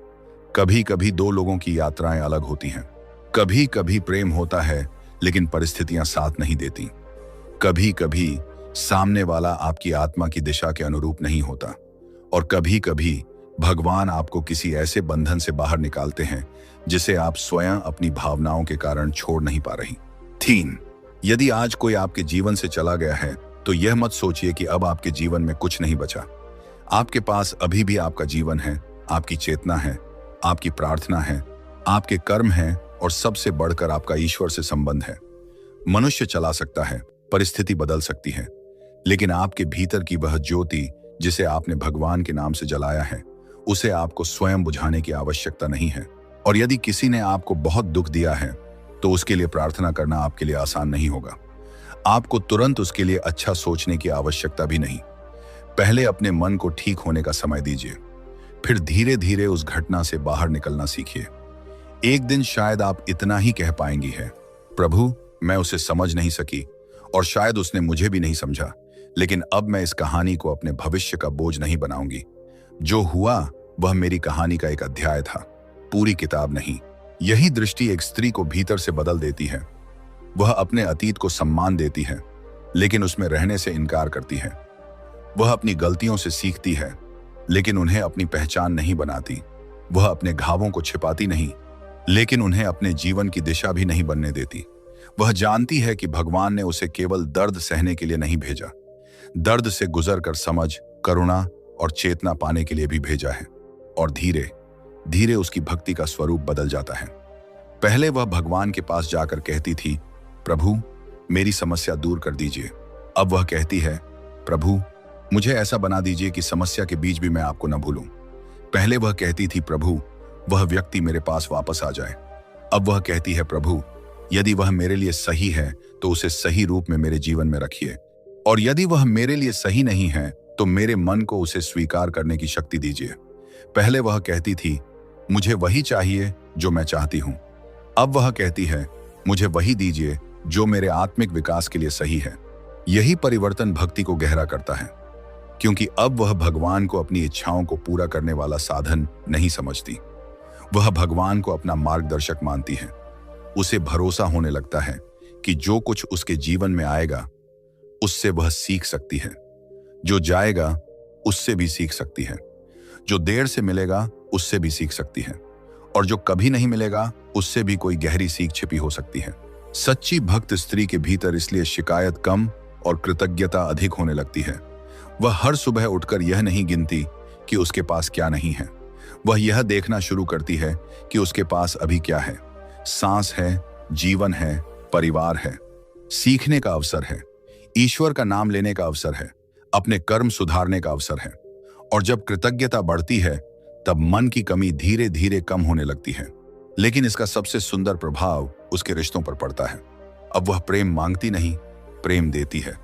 कभी कभी दो लोगों की यात्राएं अलग होती हैं। कभी कभी प्रेम होता है लेकिन परिस्थितियां साथ नहीं देती। कभी कभी सामने वाला आपकी आत्मा की दिशा के अनुरूप नहीं होता, और कभी कभी भगवान आपको किसी ऐसे बंधन से बाहर निकालते हैं जिसे आप स्वयं अपनी भावनाओं के कारण छोड़ नहीं पा रही। 3, यदि आज कोई आपके जीवन से चला गया है तो यह मत सोचिए कि अब आपके जीवन में कुछ नहीं बचा। आपके पास अभी भी आपका जीवन है, आपकी चेतना है, आपकी प्रार्थना है, आपके कर्म हैं और सबसे बढ़कर आपका ईश्वर से संबंध है। मनुष्य चला सकता है, परिस्थिति बदल सकती है, लेकिन आपके भीतर की वह ज्योति जिसे आपने भगवान के नाम से जलाया है, उसे आपको स्वयं बुझाने की आवश्यकता नहीं है। और यदि किसी ने आपको बहुत दुख दिया है तो उसके लिए प्रार्थना करना आपके लिए आसान नहीं होगा। आपको तुरंत उसके लिए अच्छा सोचने की आवश्यकता भी नहीं। पहले अपने मन को ठीक होने का समय दीजिए, फिर धीरे धीरे उस घटना से बाहर निकलना सीखिए। एक दिन शायद आप इतना ही कह पाएंगी है, प्रभु मैं उसे समझ नहीं सकी और शायद उसने मुझे भी नहीं समझा, लेकिन अब मैं इस कहानी को अपने भविष्य का बोझ नहीं बनाऊंगी। जो हुआ वह मेरी कहानी का एक अध्याय था, पूरी किताब नहीं। यही दृष्टि एक स्त्री को भीतर से बदल देती है। वह अपने अतीत को सम्मान देती है, लेकिन उसमें रहने से इनकार करती है। वह अपनी गलतियों से सीखती है, लेकिन उन्हें अपनी पहचान नहीं बनाती। वह अपने घावों को छिपाती नहीं, लेकिन उन्हें अपने जीवन की दिशा भी नहीं बनने देती। वह जानती है कि भगवान ने उसे केवल दर्द सहने के लिए नहीं भेजा, दर्द से गुजर कर समझ, करुणा और चेतना पाने के लिए भी भेजा है। और धीरे धीरे उसकी भक्ति का स्वरूप बदल जाता है। पहले वह भगवान के पास जाकर कहती थी, प्रभु मेरी समस्या दूर कर दीजिए। अब वह कहती है, प्रभु मुझे ऐसा बना दीजिए कि समस्या के बीच भी मैं आपको न भूलूं। पहले वह कहती थी, प्रभु वह व्यक्ति मेरे पास वापस आ जाए। अब वह कहती है, प्रभु यदि वह मेरे लिए सही है तो उसे सही रूप में मेरे जीवन में रखिए, और यदि वह मेरे लिए सही नहीं है तो मेरे मन को उसे स्वीकार करने की शक्ति दीजिए। पहले वह कहती थी, मुझे वही चाहिए जो मैं चाहती हूं। अब वह कहती है, मुझे वही दीजिए जो मेरे आत्मिक विकास के लिए सही है। यही परिवर्तन भक्ति को गहरा करता है, क्योंकि अब वह भगवान को अपनी इच्छाओं को पूरा करने वाला साधन नहीं समझती। वह भगवान को अपना मार्गदर्शक मानती है। उसे भरोसा होने लगता है कि जो कुछ उसके जीवन में आएगा उससे वह सीख सकती है, जो जाएगा उससे भी सीख सकती है, जो देर से मिलेगा उससे भी सीख सकती है, और जो कभी नहीं मिलेगा उससे भी कोई गहरी सीख छिपी हो सकती है। सच्ची भक्त स्त्री के भीतर इसलिए शिकायत कम और कृतज्ञता अधिक होने लगती है। वह हर सुबह उठकर यह नहीं गिनती कि उसके पास क्या नहीं है, वह यह देखना शुरू करती है कि उसके पास अभी क्या है। सांस है, जीवन है, परिवार है, सीखने का अवसर है, ईश्वर का नाम लेने का अवसर है, अपने कर्म सुधारने का अवसर है। और जब कृतज्ञता बढ़ती है तब मन की कमी धीरे धीरे कम होने लगती है। लेकिन इसका सबसे सुंदर प्रभाव उसके रिश्तों पर पड़ता है। अब वह प्रेम मांगती नहीं, प्रेम देती है।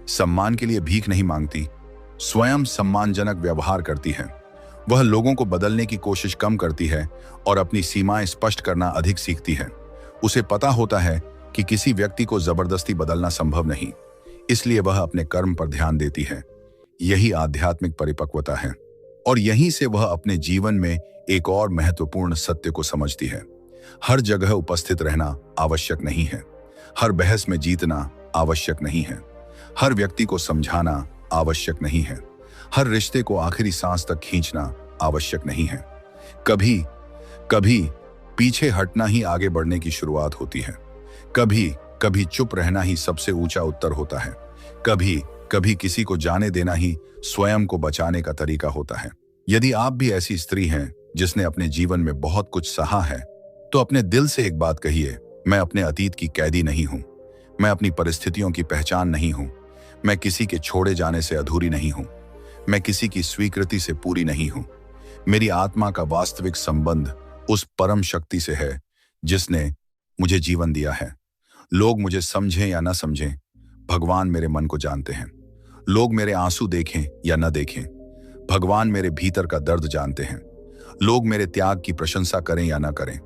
सम्मान के लिए भीख नहीं मांगती, स्वयं सम्मानजनक व्यवहार करती है। वह लोगों को बदलने की कोशिश कम करती है और अपनी सीमाएं स्पष्ट करना अधिक सीखती है। उसे पता होता है कि किसी व्यक्ति को जबरदस्ती बदलना संभव नहीं, इसलिए वह अपने कर्म पर ध्यान देती है। यही आध्यात्मिक परिपक्वता है, और यहीं से वह अपने जीवन में एक और महत्वपूर्ण सत्य को समझती है। हर जगह उपस्थित रहना आवश्यक नहीं है, हर बहस में जीतना आवश्यक नहीं है, हर व्यक्ति को समझाना आवश्यक नहीं है, हर रिश्ते को आखिरी सांस तक खींचना आवश्यक नहीं है। कभी कभी पीछे हटना ही आगे बढ़ने की शुरुआत होती है। कभी कभी चुप रहना ही सबसे ऊंचा उत्तर होता है। कभी कभी किसी को जाने देना ही स्वयं को बचाने का तरीका होता है। यदि आप भी ऐसी स्त्री हैं जिसने अपने जीवन में बहुत कुछ सहा है, तो अपने दिल से एक बात कहिए, मैं अपने अतीत की कैदी नहीं हूं, मैं अपनी परिस्थितियों की पहचान नहीं हूं, मैं किसी के छोड़े जाने से अधूरी नहीं हूं, मैं किसी की स्वीकृति से पूरी नहीं हूं। मेरी आत्मा का वास्तविक संबंध उस परम शक्ति से है जिसने मुझे जीवन दिया है। लोग मुझे समझें या न समझें, भगवान मेरे मन को जानते हैं। लोग मेरे आंसू देखें या न देखें, भगवान मेरे भीतर का दर्द जानते हैं। लोग मेरे त्याग की प्रशंसा करें या न करें,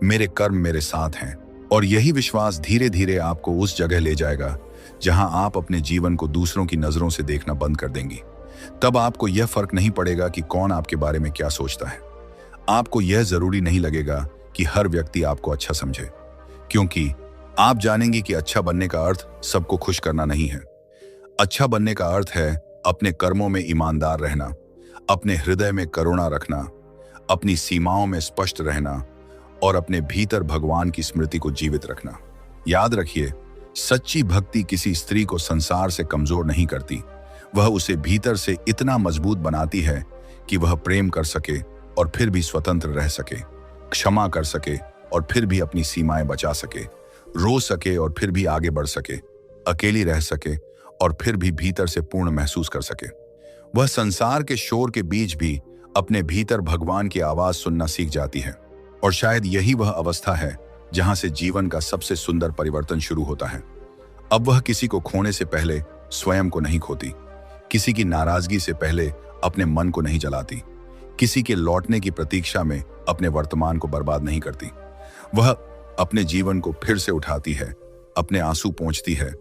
मेरे कर्म मेरे साथ हैं। और यही विश्वास धीरे धीरे आपको उस जगह ले जाएगा जहां आप अपने जीवन को दूसरों की नजरों से देखना बंद कर देंगी। तब आपको यह फर्क नहीं पड़ेगा कि कौन आपके बारे में क्या सोचता है। आपको यह जरूरी नहीं लगेगा कि हर व्यक्ति आपको अच्छा समझे, क्योंकि आप जानेंगे कि अच्छा बनने का अर्थ सबको खुश करना नहीं है। अच्छा बनने का अर्थ है अपने कर्मों में ईमानदार रहना, अपने हृदय में करुणा रखना, अपनी सीमाओं में स्पष्ट रहना और अपने भीतर भगवान की स्मृति को जीवित रखना। याद रखिए, सच्ची भक्ति किसी स्त्री को संसार से कमजोर नहीं करती, वह उसे भीतर से इतना मजबूत बनाती है कि वह प्रेम कर सके और फिर भी स्वतंत्र रह सके, क्षमा कर सके और फिर भी अपनी सीमाएं बचा सके, रो सके और फिर भी आगे बढ़ सके, अकेली रह सके और फिर भी भीतर से पूर्ण महसूस कर सके। वह संसार के शोर के बीच भी अपने भीतर भगवान की आवाज सुनना सीख जाती है। और शायद यही वह अवस्था है जहां से जीवन का सबसे सुंदर परिवर्तन शुरू होता है। अब वह किसी को खोने से पहले स्वयं को नहीं खोती, किसी की नाराजगी से पहले अपने मन को नहीं जलाती, किसी के लौटने की प्रतीक्षा में अपने वर्तमान को बर्बाद नहीं करती। वह अपने जीवन को फिर से उठाती है, अपने आंसू पोंछती है,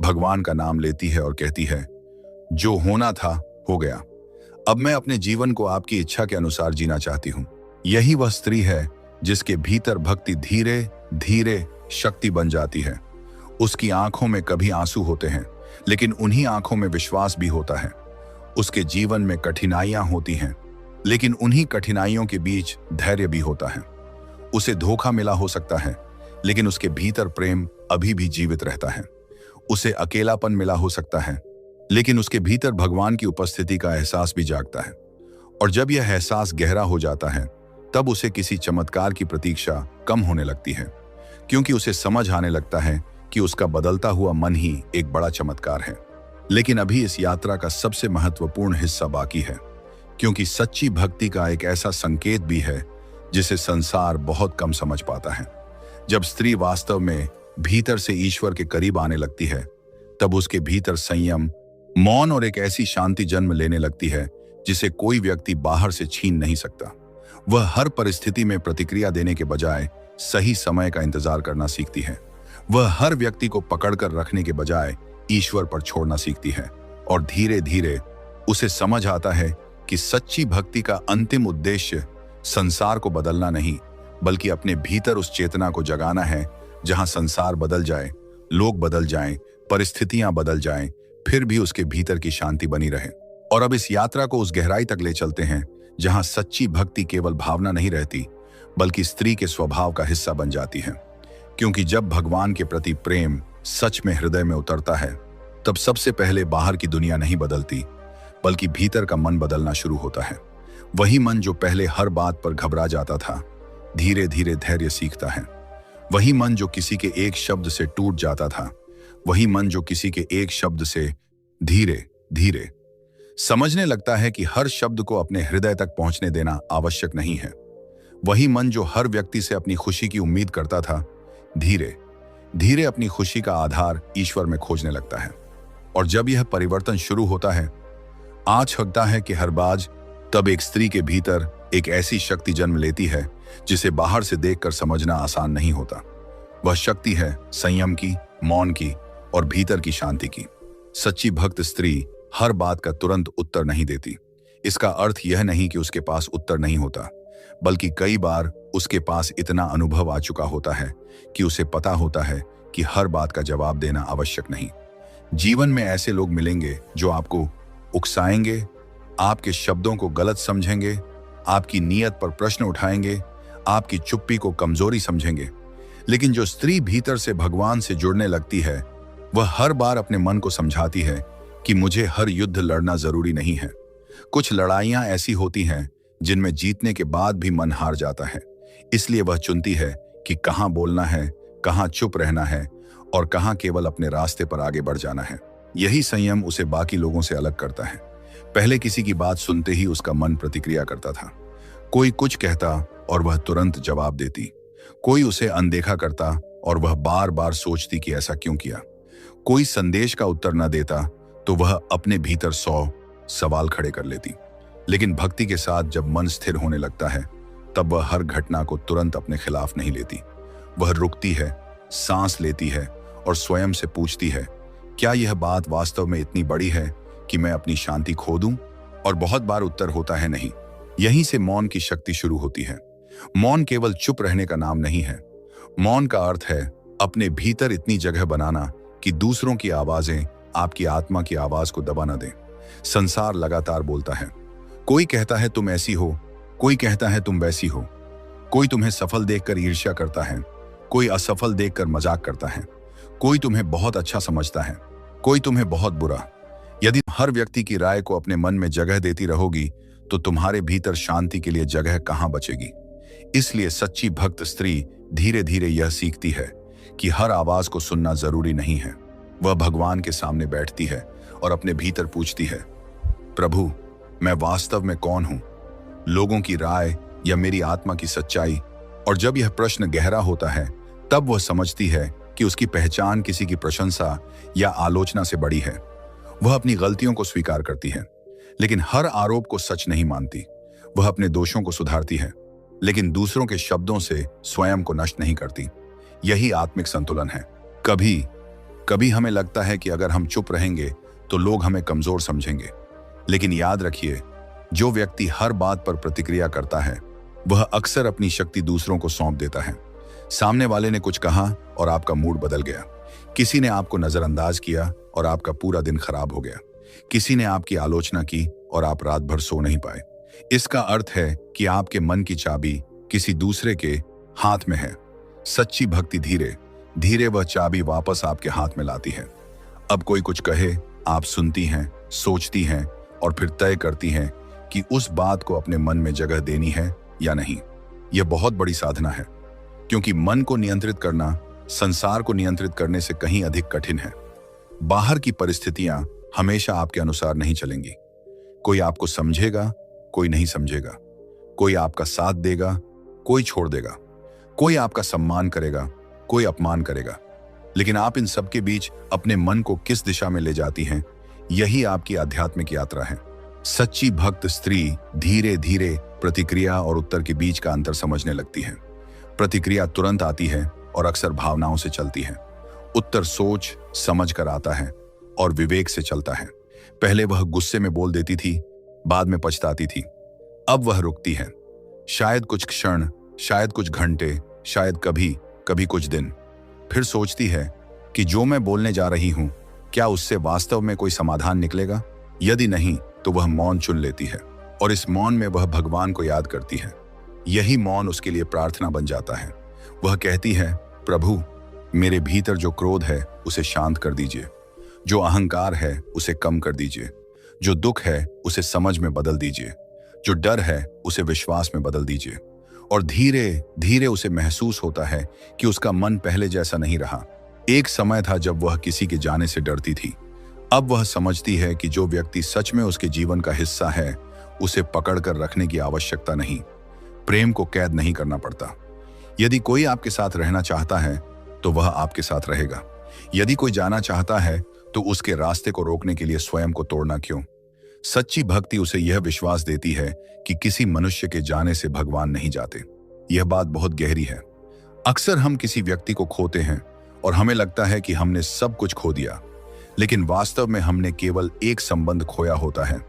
भगवान का नाम लेती है और कहती है, जो होना था हो गया, अब मैं अपने जीवन को आपकी इच्छा के अनुसार जीना चाहती हूँ। यही वह स्त्री है जिसके भीतर भक्ति धीरे धीरे शक्ति बन जाती है। उसकी आंखों में कभी आंसू होते हैं, लेकिन उन्हीं आंखों में विश्वास भी होता है। उसके जीवन में कठिनाइयां होती हैं, लेकिन उन्हीं कठिनाइयों के बीच धैर्य भी होता है। उसे धोखा मिला हो सकता है, लेकिन उसके भीतर प्रेम अभी भी जीवित रहता है। उसे अकेलापन मिला हो सकता है, लेकिन उसके भीतर भगवान की उपस्थिति का एहसास भी जागता है। और जब यह एहसास गहरा हो जाता है, तब उसे किसी चमत्कार की प्रतीक्षा कम होने लगती है, क्योंकि उसे समझ आने लगता है कि उसका बदलता हुआ मन ही एक बड़ा चमत्कार है। लेकिन अभी इस यात्रा का सबसे महत्वपूर्ण हिस्सा बाकी है, क्योंकि सच्ची भक्ति का एक ऐसा संकेत भी है जिसे संसार बहुत कम समझ पाता है। जब स्त्री वास्तव में भीतर से ईश्वर के करीब आने लगती है, तब उसके भीतर संयम, मौन और एक ऐसी शांति जन्म लेने लगती है जिसे कोई व्यक्ति बाहर से छीन नहीं सकता। वह हर परिस्थिति में प्रतिक्रिया देने के बजाय सही समय का इंतजार करना सीखती है। वह हर व्यक्ति को पकड़कर रखने के बजाय ईश्वर पर छोड़ना सीखती है। और धीरे धीरे उसे समझ आता है कि सच्ची भक्ति का अंतिम उद्देश्य संसार को बदलना नहीं, बल्कि अपने भीतर उस चेतना को जगाना है जहां संसार बदल जाए, लोग बदल जाएं, परिस्थितियां बदल जाएं, फिर भी उसके भीतर की शांति बनी रहे। और अब इस यात्रा को उस गहराई तक ले चलते हैं जहां सच्ची भक्ति केवल भावना नहीं रहती, बल्कि स्त्री के स्वभाव का हिस्सा बन जाती है। क्योंकि जब भगवान के प्रति प्रेम सच में हृदय में उतरता है, तब सबसे पहले बाहर की दुनिया नहीं बदलती, बल्कि भीतर का मन बदलना शुरू होता है। वही मन जो पहले हर बात पर घबरा जाता था, धीरे धीरे धैर्य सीखता है। वही मन जो किसी के एक शब्द से टूट जाता था, वही मन जो किसी के एक शब्द से धीरे धीरे समझने लगता है कि हर शब्द को अपने हृदय तक पहुंचने देना आवश्यक नहीं है। वही मन जो हर व्यक्ति से अपनी खुशी की उम्मीद करता था, धीरे धीरे अपनी खुशी का आधार ईश्वर में खोजने लगता है। और जब यह परिवर्तन शुरू होता है, आँच हकता है कि हर बाज, तब एक स्त्री के भीतर एक ऐसी शक्ति जन्म लेती है जिसे बाहर से देखकर समझना आसान नहीं होता। वह शक्ति है संयम की, मौन की और भीतर की शांति की। सच्ची भक्त स्त्री हर बात का तुरंत उत्तर नहीं देती। इसका अर्थ यह नहीं कि उसके पास उत्तर नहीं होता, बल्कि कई बार उसके पास इतना अनुभव आ चुका होता है कि उसे पता होता है कि हर बात का जवाब देना आवश्यक नहीं। जीवन में ऐसे लोग मिलेंगे जो आपको उकसाएंगे, आपके शब्दों को गलत समझेंगे, आपकी नीयत पर प्रश्न उठाएंगे, आपकी चुप्पी को कमजोरी समझेंगे। लेकिन जो स्त्री भीतर से भगवान से जुड़ने लगती है, वह हर बार अपने मन को समझाती है कि मुझे हर युद्ध लड़ना जरूरी नहीं है। कुछ लड़ाइयां ऐसी होती हैं जिनमें जीतने के बाद भी मन हार जाता है। इसलिए वह चुनती है कि कहां बोलना है, कहां चुप रहना है और कहां केवल अपने रास्ते पर आगे बढ़ जाना है। यही संयम उसे बाकी लोगों से अलग करता है। पहले किसी की बात सुनते ही उसका मन प्रतिक्रिया करता था। कोई कुछ कहता और वह तुरंत जवाब देती। कोई उसे अनदेखा करता और वह बार बार सोचती कि ऐसा क्यों किया। कोई संदेश का उत्तर न देता तो वह अपने भीतर 100 सवाल खड़े कर लेती। लेकिन भक्ति के साथ जब मन स्थिर होने लगता है, तब वह हर घटना को तुरंत अपने खिलाफ नहीं लेती। वह रुकती है, सांस लेती है और स्वयं से पूछती है, क्या यह बात वास्तव में इतनी बड़ी है कि मैं अपनी शांति खो दूं? और बहुत बार उत्तर होता है नहीं। यहीं से मौन की शक्ति शुरू होती है। मौन केवल चुप रहने का नाम नहीं है। मौन का अर्थ है अपने भीतर इतनी जगह बनाना कि दूसरों की आवाजें आपकी आत्मा की आवाज को दबा न दें। संसार लगातार बोलता है, कोई कहता है तुम ऐसी हो, कोई कहता है तुम वैसी हो, कोई तुम्हें सफल देखकर ईर्ष्या करता है, कोई असफल देखकर मजाक करता है, कोई तुम्हें बहुत अच्छा समझता है, कोई तुम्हें बहुत बुरा। यदि हर व्यक्ति की राय को अपने मन में जगह देती रहोगी तो तुम्हारे भीतर शांति के लिए जगह कहां बचेगी। इसलिए सच्ची भक्त स्त्री धीरे धीरे यह सीखती है कि हर आवाज को सुनना जरूरी नहीं है। वह भगवान के सामने बैठती है और अपने भीतर पूछती है, प्रभु, मैं वास्तव में कौन हूं, लोगों की राय या मेरी आत्मा की सच्चाई। और जब यह प्रश्न गहरा होता है तब वह समझती है कि उसकी पहचान किसी की प्रशंसा या आलोचना से बड़ी है। वह अपनी गलतियों को स्वीकार करती है लेकिन हर आरोप को सच नहीं मानती। वह अपने दोषों को सुधारती है लेकिन दूसरों के शब्दों से स्वयं को नष्ट नहीं करती। यही आत्मिक संतुलन है। कभी कभी हमें लगता है कि अगर हम चुप रहेंगे तो लोग हमें कमजोर समझेंगे, लेकिन याद रखिए, जो व्यक्ति हर बात पर प्रतिक्रिया करता है वह अक्सर अपनी शक्ति दूसरों को सौंप देता है। सामने वाले ने कुछ कहा और आपका मूड बदल गया। किसी ने आपको नजरअंदाज किया और आपका पूरा दिन खराब हो गया। किसी ने आपकी आलोचना की और आप रात भर सो नहीं पाए। इसका अर्थ है कि आपके मन की चाबी किसी दूसरे के हाथ में है। सच्ची भक्ति धीरे धीरे वह चाबी वापस आपके हाथ में लाती है। अब कोई कुछ कहे, आप सुनती हैं, सोचती हैं और फिर तय करती हैं कि उस बात को अपने मन में जगह देनी है या नहीं। यह बहुत बड़ी साधना है, क्योंकि मन को नियंत्रित करना संसार को नियंत्रित करने से कहीं अधिक कठिन है। बाहर की परिस्थितियां हमेशा आपके अनुसार नहीं चलेंगी। कोई आपको समझेगा, कोई नहीं समझेगा। कोई आपका साथ देगा, कोई छोड़ देगा। कोई आपका सम्मान करेगा, कोई अपमान करेगा। लेकिन आप इन सब के बीच अपने मन को किस दिशा में ले जाती हैं, यही आपकी आध्यात्मिक यात्रा है। सच्ची भक्त स्त्री धीरे धीरे प्रतिक्रिया और उत्तर के बीच का अंतर समझने लगती है। प्रतिक्रिया तुरंत आती है और अक्सर भावनाओं से चलती है। उत्तर सोच समझ कर आता है और विवेक से चलता है। पहले वह गुस्से में बोल देती थी, बाद में पछताती थी। अब वह रुकती है, शायद कुछ क्षण, शायद कुछ घंटे, शायद कभी कभी कुछ दिन। फिर सोचती है कि जो मैं बोलने जा रही हूं, क्या उससे वास्तव में कोई समाधान निकलेगा। यदि नहीं तो वह मौन चुन लेती है और इस मौन में वह भगवान को याद करती है। यही मौन उसके लिए प्रार्थना बन जाता है। वह कहती है, प्रभु, मेरे भीतर जो क्रोध है उसे शांत कर दीजिए, जो अहंकार है उसे कम कर दीजिए, जो दुख है उसे समझ में बदल दीजिए, जो डर है उसे विश्वास में बदल दीजिए। और धीरे धीरे उसे महसूस होता है कि उसका मन पहले जैसा नहीं रहा। एक समय था जब वह किसी के जाने से डरती थी। अब वह समझती है कि जो व्यक्ति सच में उसके जीवन का हिस्सा है उसे पकड़कर रखने की आवश्यकता नहीं। प्रेम को कैद नहीं करना पड़ता। यदि कोई आपके साथ रहना चाहता है तो वह आपके साथ रहेगा। यदि कोई जाना चाहता है तो उसके रास्ते को रोकने के लिए स्वयं को तोड़ना क्यों। सच्ची भक्ति उसे यह विश्वास देती है कि किसी मनुष्य के जाने से भगवान नहीं जाते। यह बात बहुत गहरी है। अक्सर हम किसी व्यक्ति को खोते हैं और हमें लगता है कि हमने सब कुछ खो दिया, लेकिन वास्तव में हमने केवल एक संबंध खोया होता है।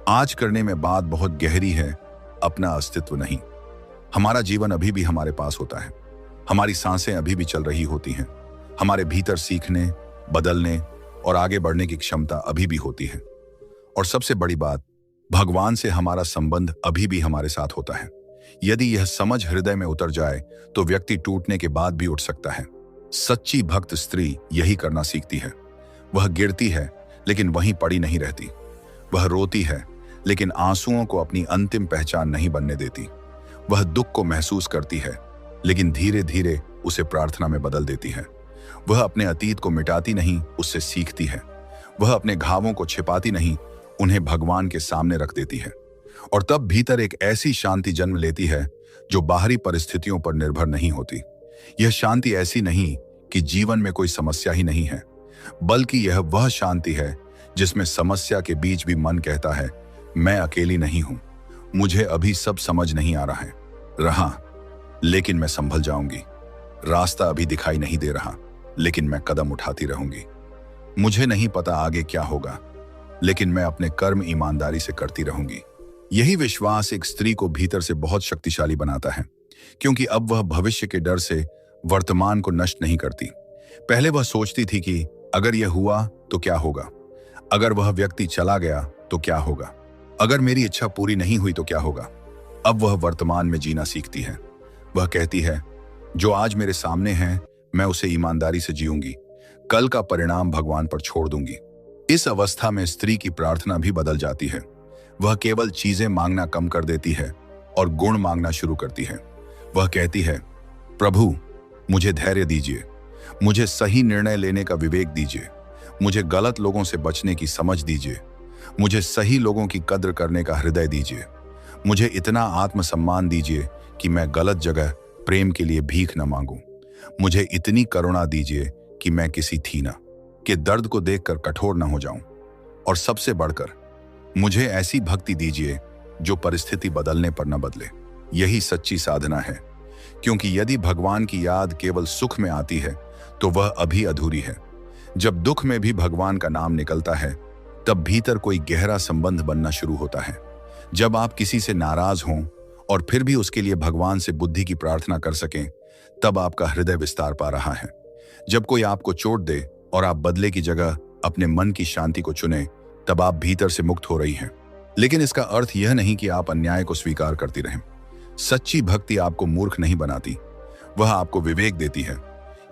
आज करने में बात बहुत गहरी है, अपना अस्तित्व नहीं। हमारा जीवन अभी भी हमारे पास होता है, हमारी सांसें अभी भी चल रही होती हैं, हमारे भीतर सीखने, बदलने और आगे बढ़ने की क्षमता अभी भी होती है। और सबसे बड़ी बात, भगवान से हमारा संबंध अभी भी हमारे साथ होता है। यदि यह समझ हृदय में उतर जाए तो व्यक्ति टूटने के बाद भी उठ सकता है। सच्ची भक्त स्त्री यही करना सीखती है। वह गिरती है लेकिन वहीं पड़ी नहीं रहती। वह रोती है लेकिन आंसुओं को अपनी अंतिम पहचान नहीं बनने देती। वह दुख को महसूस करती है लेकिन धीरे धीरे उसे प्रार्थना में बदल देती है। वह अपने अतीत को मिटाती नहीं, उससे सीखती है। वह अपने घावों को छिपाती नहीं, उन्हें भगवान के सामने रख देती है। और तब भीतर एक ऐसी शांति जन्म लेती है जो बाहरी परिस्थितियों पर निर्भर नहीं होती। यह शांति ऐसी नहीं कि जीवन में कोई समस्या ही नहीं है, बल्कि यह वह शांति है जिसमें समस्या के बीच भी मन कहता है, मैं अकेली नहीं हूं, मुझे अभी सब समझ नहीं आ रहा लेकिन मैं संभल जाऊंगी। रास्ता अभी दिखाई नहीं दे रहा लेकिन मैं कदम उठाती रहूंगी। मुझे नहीं पता आगे क्या होगा, लेकिन मैं अपने कर्म ईमानदारी से करती रहूंगी। यही विश्वास एक स्त्री को भीतर से बहुत शक्तिशाली बनाता है, क्योंकि अब वह भविष्य के डर से वर्तमान को नष्ट नहीं करती। पहले वह सोचती थी कि अगर यह हुआ तो क्या होगा, अगर वह व्यक्ति चला गया तो क्या होगा। अगर मेरी इच्छा पूरी नहीं हुई तो क्या होगा? अब वह वर्तमान में जीना सीखती है। वह कहती है, जो आज मेरे सामने है मैं उसे ईमानदारी से जीऊंगी, कल का परिणाम भगवान पर छोड़ दूंगी। इस अवस्था में स्त्री की प्रार्थना भी बदल जाती है। वह केवल चीजें मांगना कम कर देती है और गुण मांगना शुरू करती है। वह कहती है, प्रभु मुझे धैर्य दीजिए, मुझे सही निर्णय लेने का विवेक दीजिए, मुझे गलत लोगों से बचने की समझ दीजिए, मुझे सही लोगों की कद्र करने का हृदय दीजिए, मुझे इतना आत्मसम्मान दीजिए कि मैं गलत जगह प्रेम के लिए भीख न मांगूं, मुझे इतनी करुणा दीजिए कि मैं किसी थी ना के दर्द को देखकर कठोर न हो जाऊं, और सबसे बढ़कर मुझे ऐसी भक्ति दीजिए जो परिस्थिति बदलने पर न बदले। यही सच्ची साधना है, क्योंकि यदि भगवान की याद केवल सुख में आती है तो वह अभी अधूरी है। जब दुख में भी भगवान का नाम निकलता है तब भीतर कोई गहरा संबंध बनना शुरू होता है। जब आप किसी से नाराज हों और फिर भी उसके लिए भगवान से बुद्धि की प्रार्थना कर सकें, तब आपका हृदय विस्तार पा रहा है। जब कोई आपको चोट दे और आप बदले की जगह अपने मन की शांति को चुने, तब आप भीतर से मुक्त हो रही हैं। लेकिन इसका अर्थ यह नहीं कि आप अन्याय को स्वीकार करती रहें। सच्ची भक्ति आपको मूर्ख नहीं बनाती, वह आपको विवेक देती है।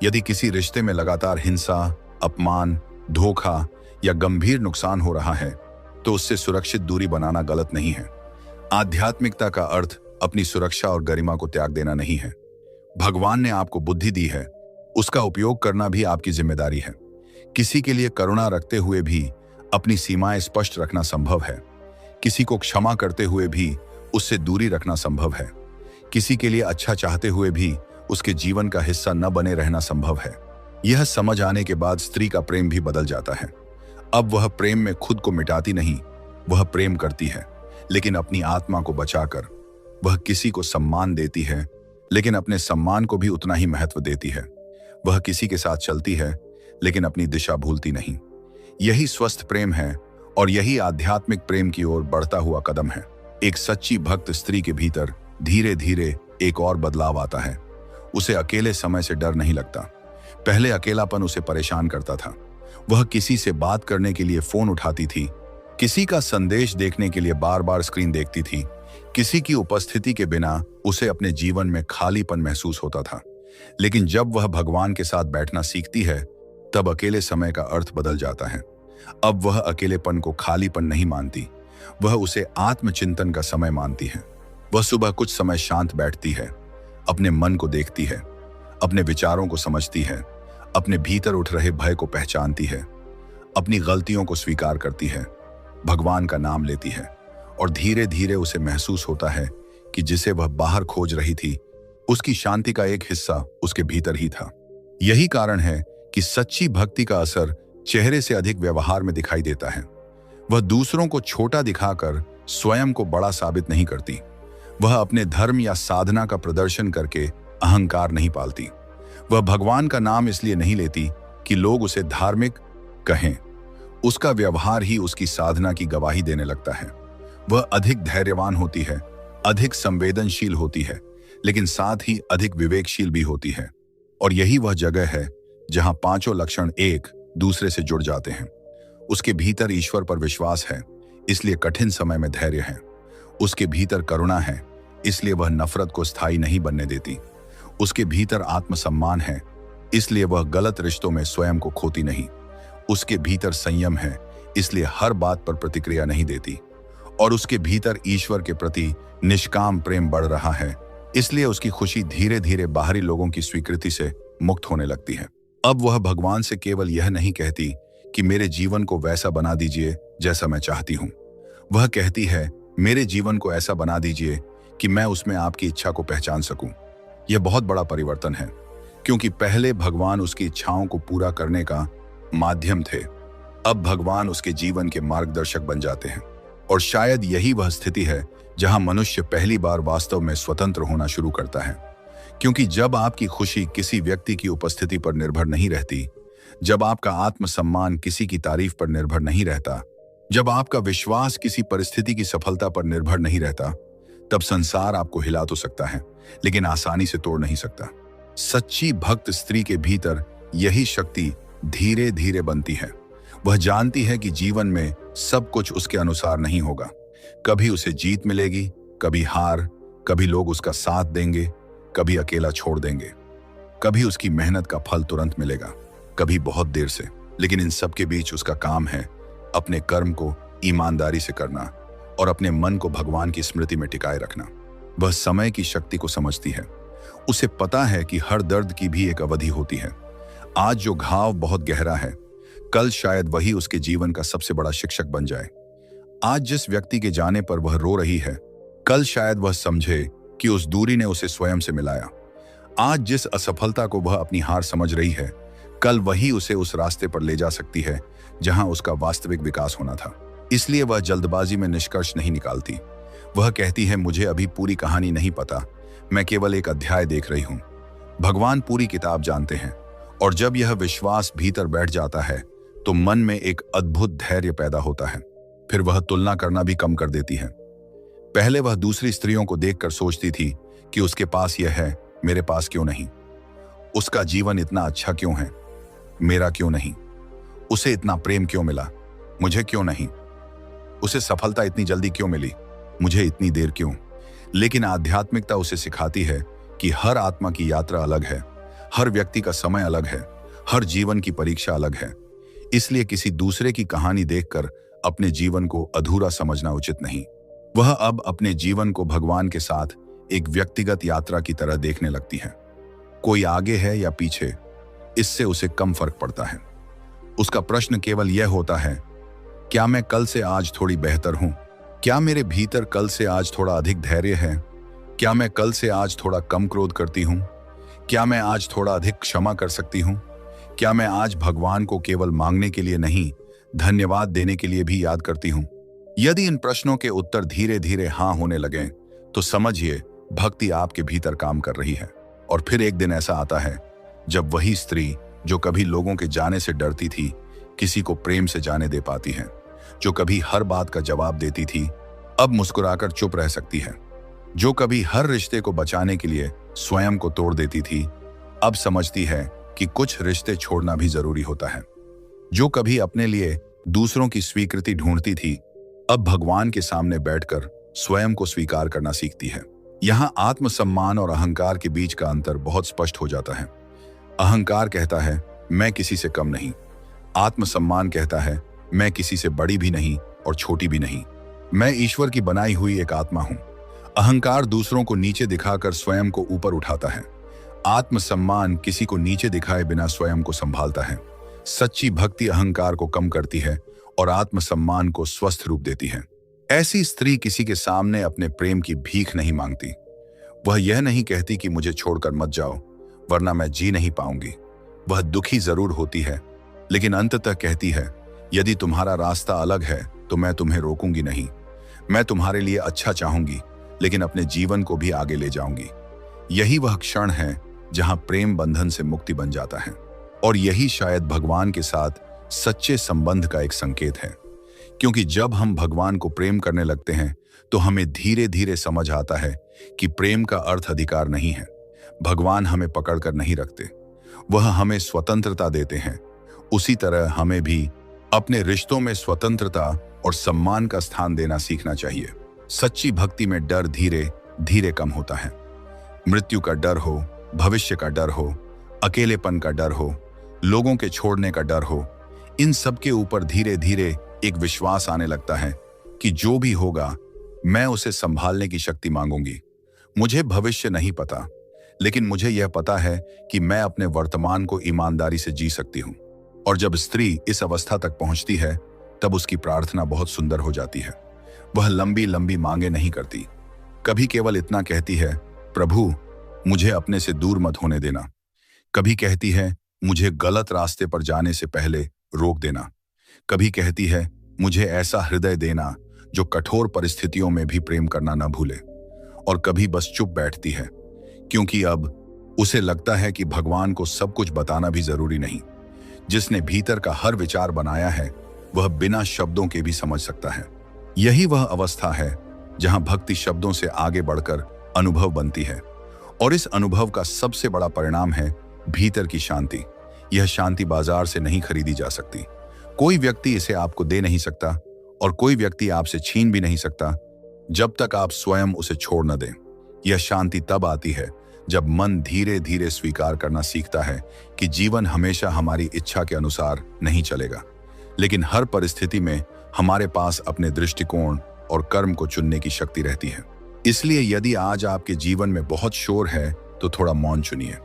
यदि किसी रिश्ते में लगातार हिंसा, अपमान, धोखा या गंभीर नुकसान हो रहा है तो उससे सुरक्षित दूरी बनाना गलत नहीं है। आध्यात्मिकता का अर्थ अपनी सुरक्षा और गरिमा को त्याग देना नहीं है। भगवान ने आपको बुद्धि दी है, उसका उपयोग करना भी आपकी जिम्मेदारी है। किसी के लिए करुणा रखते हुए भी अपनी सीमाएं स्पष्ट रखना संभव है। किसी को क्षमा करते हुए भी उससे दूरी रखना संभव है। किसी के लिए अच्छा चाहते हुए भी उसके जीवन का हिस्सा न बने रहना संभव है। यह समझ आने के बाद स्त्री का प्रेम भी बदल जाता है। अब वह प्रेम में खुद को मिटाती नहीं, वह प्रेम करती है लेकिन अपनी आत्मा को बचाकर। वह किसी को सम्मान देती है लेकिन अपने सम्मान को भी उतना ही महत्व देती है। वह किसी के साथ चलती है लेकिन अपनी दिशा भूलती नहीं। यही स्वस्थ प्रेम है और यही आध्यात्मिक प्रेम की ओर बढ़ता हुआ कदम है। एक सच्ची भक्त स्त्री के भीतर धीरे धीरे एक और बदलाव आता है। उसे अकेले समय से डर नहीं लगता। पहले अकेलापन उसे परेशान करता था। वह किसी से बात करने के लिए फोन उठाती थी, किसी का संदेश देखने के लिए बार बार स्क्रीन देखती थी। किसी की उपस्थिति के बिना उसे अपने जीवन में खालीपन महसूस होता था। लेकिन जब वह भगवान के साथ बैठना सीखती है तब अकेले समय का अर्थ बदल जाता है। अब वह अकेलेपन को खालीपन नहीं मानती, वह उसे आत्मचिंतन का समय मानती है। वह सुबह कुछ समय शांत बैठती है, अपने मन को देखती है, अपने विचारों को समझती है, अपने भीतर उठ रहे भय को पहचानती है, अपनी गलतियों को स्वीकार करती है, भगवान का नाम लेती है और धीरे धीरे उसे महसूस होता है कि जिसे वह बाहर खोज रही थी उसकी शांति का एक हिस्सा उसके भीतर ही था। यही कारण है कि सच्ची भक्ति का असर चेहरे से अधिक व्यवहार में दिखाई देता है। वह दूसरों को छोटा दिखाकर स्वयं को बड़ा साबित नहीं करती। वह अपने धर्म या साधना का प्रदर्शन करके अहंकार नहीं पालती। वह भगवान का नाम इसलिए नहीं लेती कि लोग उसे धार्मिक कहें। उसका व्यवहार ही उसकी साधना की गवाही देने लगता है। वह अधिक धैर्यवान होती है, अधिक संवेदनशील होती है, लेकिन साथ ही अधिक विवेकशील भी होती है। और यही वह जगह है जहां पांचों लक्षण एक दूसरे से जुड़ जाते हैं। उसके भीतर ईश्वर पर विश्वास है, इसलिए कठिन समय में धैर्य है। उसके भीतर करुणा है, इसलिए वह नफरत को स्थायी नहीं बनने देती। उसके भीतर आत्मसम्मान है, इसलिए वह गलत रिश्तों में स्वयं को खोती नहीं। उसके भीतर संयम है, इसलिए हर बात पर प्रतिक्रिया नहीं देती। और उसके भीतर ईश्वर के प्रति निष्काम प्रेम बढ़ रहा है, इसलिए उसकी खुशी धीरे धीरे बाहरी लोगों की स्वीकृति से मुक्त होने लगती है। अब वह भगवान से केवल यह नहीं कहती कि मेरे जीवन को वैसा बना दीजिए जैसा मैं चाहती हूँ। वह कहती है, मेरे जीवन को ऐसा बना दीजिए कि मैं उसमें आपकी इच्छा को पहचान सकूं। यह बहुत बड़ा परिवर्तन है, क्योंकि पहले भगवान उसकी इच्छाओं को पूरा करने का माध्यम थे, अब भगवान उसके जीवन के मार्गदर्शक बन जाते हैं। और शायद यही वह स्थिति है जहां मनुष्य पहली बार वास्तव में स्वतंत्र होना शुरू करता है। क्योंकि जब आपकी खुशी किसी व्यक्ति की उपस्थिति पर निर्भर नहीं रहती, जब आपका आत्मसम्मान किसी की तारीफ पर निर्भर नहीं रहता, जब आपका विश्वास किसी परिस्थिति की सफलता पर निर्भर नहीं रहता, तब संसार आपको हिला तो सकता है लेकिन आसानी से तोड़ नहीं सकता। सच्ची भक्त स्त्री के भीतर यही शक्ति धीरे धीरे बनती है। वह जानती है कि जीवन में सब कुछ उसके अनुसार नहीं होगा, कभी उसे जीत मिलेगी, कभी हार, कभी लोग उसका साथ देंगे, कभी अकेला छोड़ देंगे, कभी उसकी मेहनत का फल तुरंत मिलेगा, कभी बहुत देर से। लेकिन इन सब के बीच उसका काम है अपने कर्म को ईमानदारी से करना और अपने मन को भगवान की स्मृति में टिकाए रखना। वह समय की शक्ति को समझती है। उसे पता है कि हर दर्द की भी एक अवधि होती है। आज जो घाव बहुत गहरा है, कल शायद वही उसके जीवन का सबसे बड़ा शिक्षक बन जाए। आज जिस व्यक्ति के जाने पर वह रो रही है, कल शायद वह समझे कि उस दूरी ने उसे स्वयं से मिलाया। आज जिस असफलता को वह अपनी हार समझ रही है, कल वही उसे उस रास्ते पर ले जा सकती है जहां उसका वास्तविक विकास होना था। इसलिए वह जल्दबाजी में निष्कर्ष नहीं निकालती। वह कहती है, मुझे अभी पूरी कहानी नहीं पता, मैं केवल एक अध्याय देख रही हूं। भगवान पूरी किताब जानते हैं, और जब यह विश्वास भीतर बैठ जाता है तो मन में एक अद्भुत धैर्य पैदा होता है। फिर वह तुलना करना भी कम कर देती है। पहले वह दूसरी स्त्रियों को देखकर सोचती थी कि उसके पास यह है, मेरे पास क्यों नहीं? उसका जीवन इतना अच्छा क्यों है, मेरा क्यों नहीं? उसे इतना प्रेम क्यों मिला, मुझे क्यों नहीं? उसे सफलता इतनी जल्दी क्यों मिली, मुझे इतनी देर क्यों? लेकिन आध्यात्मिकता उसे सिखाती है कि हर आत्मा की यात्रा अलग है, हर व्यक्ति का समय अलग है, हर जीवन की परीक्षा अलग है। इसलिए किसी दूसरे की कहानी देखकर अपने जीवन को अधूरा समझना उचित नहीं। वह अब अपने जीवन को भगवान के साथ एक व्यक्तिगत यात्रा की तरह देखने लगती है। कोई आगे है या पीछे, इससे उसे कम फर्क पड़ता है। उसका प्रश्न केवल यह होता है, क्या मैं कल से आज थोड़ी बेहतर हूं? क्या मेरे भीतर कल से आज थोड़ा अधिक धैर्य है? क्या मैं कल से आज थोड़ा कम क्रोध करती हूं? क्या मैं आज थोड़ा अधिक क्षमा कर सकती हूं? क्या मैं आज भगवान को केवल मांगने के लिए नहीं, धन्यवाद देने के लिए भी याद करती हूं? यदि इन प्रश्नों के उत्तर धीरे धीरे हाँ होने लगें, तो समझिए भक्ति आपके भीतर काम कर रही है। और फिर एक दिन ऐसा आता है जब वही स्त्री जो कभी लोगों के जाने से डरती थी, किसी को प्रेम से जाने दे पाती है। जो कभी हर बात का जवाब देती थी, अब मुस्कुराकर चुप रह सकती है। जो कभी हर रिश्ते को बचाने के लिए स्वयं को तोड़ देती थी, अब समझती है कि कुछ रिश्ते छोड़ना भी जरूरी होता है। जो कभी अपने लिए दूसरों की स्वीकृति ढूंढती थी, अब भगवान के सामने बैठकर स्वयं को स्वीकार करना सीखती है। यहाँ आत्मसम्मान और अहंकार के बीच का अंतर बहुत स्पष्ट हो जाता है। अहंकार कहता है, मैं किसी से कम नहीं। आत्मसम्मान कहता है, मैं किसी से बड़ी भी नहीं और छोटी भी नहीं। मैं ईश्वर की बनाई हुई एक आत्मा हूं। अहंकार दूसरों को नीचे दिखाकर स्वयं को ऊपर उठाता है। आत्मसम्मान किसी को नीचे दिखाए बिना स्वयं को संभालता है। सच्ची भक्ति अहंकार को कम करती है और आत्मसम्मान को स्वस्थ रूप देती है। ऐसी स्त्री किसी के सामने अपने प्रेम की भीख नहीं मांगती। वह यह नहीं कहती कि मुझे छोड़कर मत जाओ, वरना मैं जी नहीं पाऊंगी। वह दुखी जरूर होती है, लेकिन अंततः कहती है, यदि तुम्हारा रास्ता अलग है तो मैं तुम्हें रोकूंगी नहीं। मैं तुम्हारे लिए अच्छा चाहूंगी, लेकिन अपने जीवन को भी आगे ले जाऊंगी। यही वह क्षण है जहां प्रेम बंधन से मुक्ति बन जाता है। और यही शायद भगवान के साथ सच्चे संबंध का एक संकेत है। क्योंकि जब हम भगवान को प्रेम करने लगते हैं तो हमें धीरे धीरे समझ आता है कि प्रेम का अर्थ अधिकार नहीं है। भगवान हमें पकड़कर नहीं रखते, वह हमें स्वतंत्रता देते हैं। उसी तरह हमें भी अपने रिश्तों में स्वतंत्रता और सम्मान का स्थान देना सीखना चाहिए। सच्ची भक्ति में डर धीरे धीरे कम होता है। मृत्यु का डर हो, भविष्य का डर हो, अकेलेपन का डर हो, लोगों के छोड़ने का डर हो, इन सब के ऊपर धीरे धीरे एक विश्वास आने लगता है कि जो भी होगा मैं उसे संभालने की शक्ति मांगूंगी। मुझे भविष्य नहीं पता, लेकिन मुझे यह पता है कि मैं अपने वर्तमान को ईमानदारी से जी सकती हूँ। और जब स्त्री इस अवस्था तक पहुंचती है, तब उसकी प्रार्थना बहुत सुंदर हो जाती है। वह लंबी लंबी मांगे नहीं करती, कभी केवल इतना कहती है, प्रभु मुझे अपने से दूर मत होने देना। कभी कहती है, मुझे गलत रास्ते पर जाने से पहले रोक देना। कभी कहती है, मुझे ऐसा हृदय देना जो कठोर परिस्थितियों में भी प्रेम करना न भूले। और कभी बस चुप बैठती है, क्योंकि अब उसे लगता है कि भगवान को सब कुछ बताना भी जरूरी नहीं। जिसने भीतर का हर विचार बनाया है, वह बिना शब्दों के भी समझ सकता है। यही वह अवस्था है जहां भक्ति शब्दों से आगे बढ़कर अनुभव बनती है। और इस अनुभव का सबसे बड़ा परिणाम है भीतर की शांति। यह शांति बाजार से नहीं खरीदी जा सकती। कोई व्यक्ति इसे आपको दे नहीं सकता और कोई व्यक्ति आपसे छीन भी नहीं सकता जब तक आप स्वयं उसे छोड़ न दें। यह शांति तब आती है जब मन धीरे धीरे स्वीकार करना सीखता है कि जीवन हमेशा हमारी इच्छा के अनुसार नहीं चलेगा, लेकिन हर परिस्थिति में हमारे पास अपने दृष्टिकोण और कर्म को चुनने की शक्ति रहती है। इसलिए यदि आज आपके जीवन में बहुत शोर है तो थोड़ा मौन चुनिए।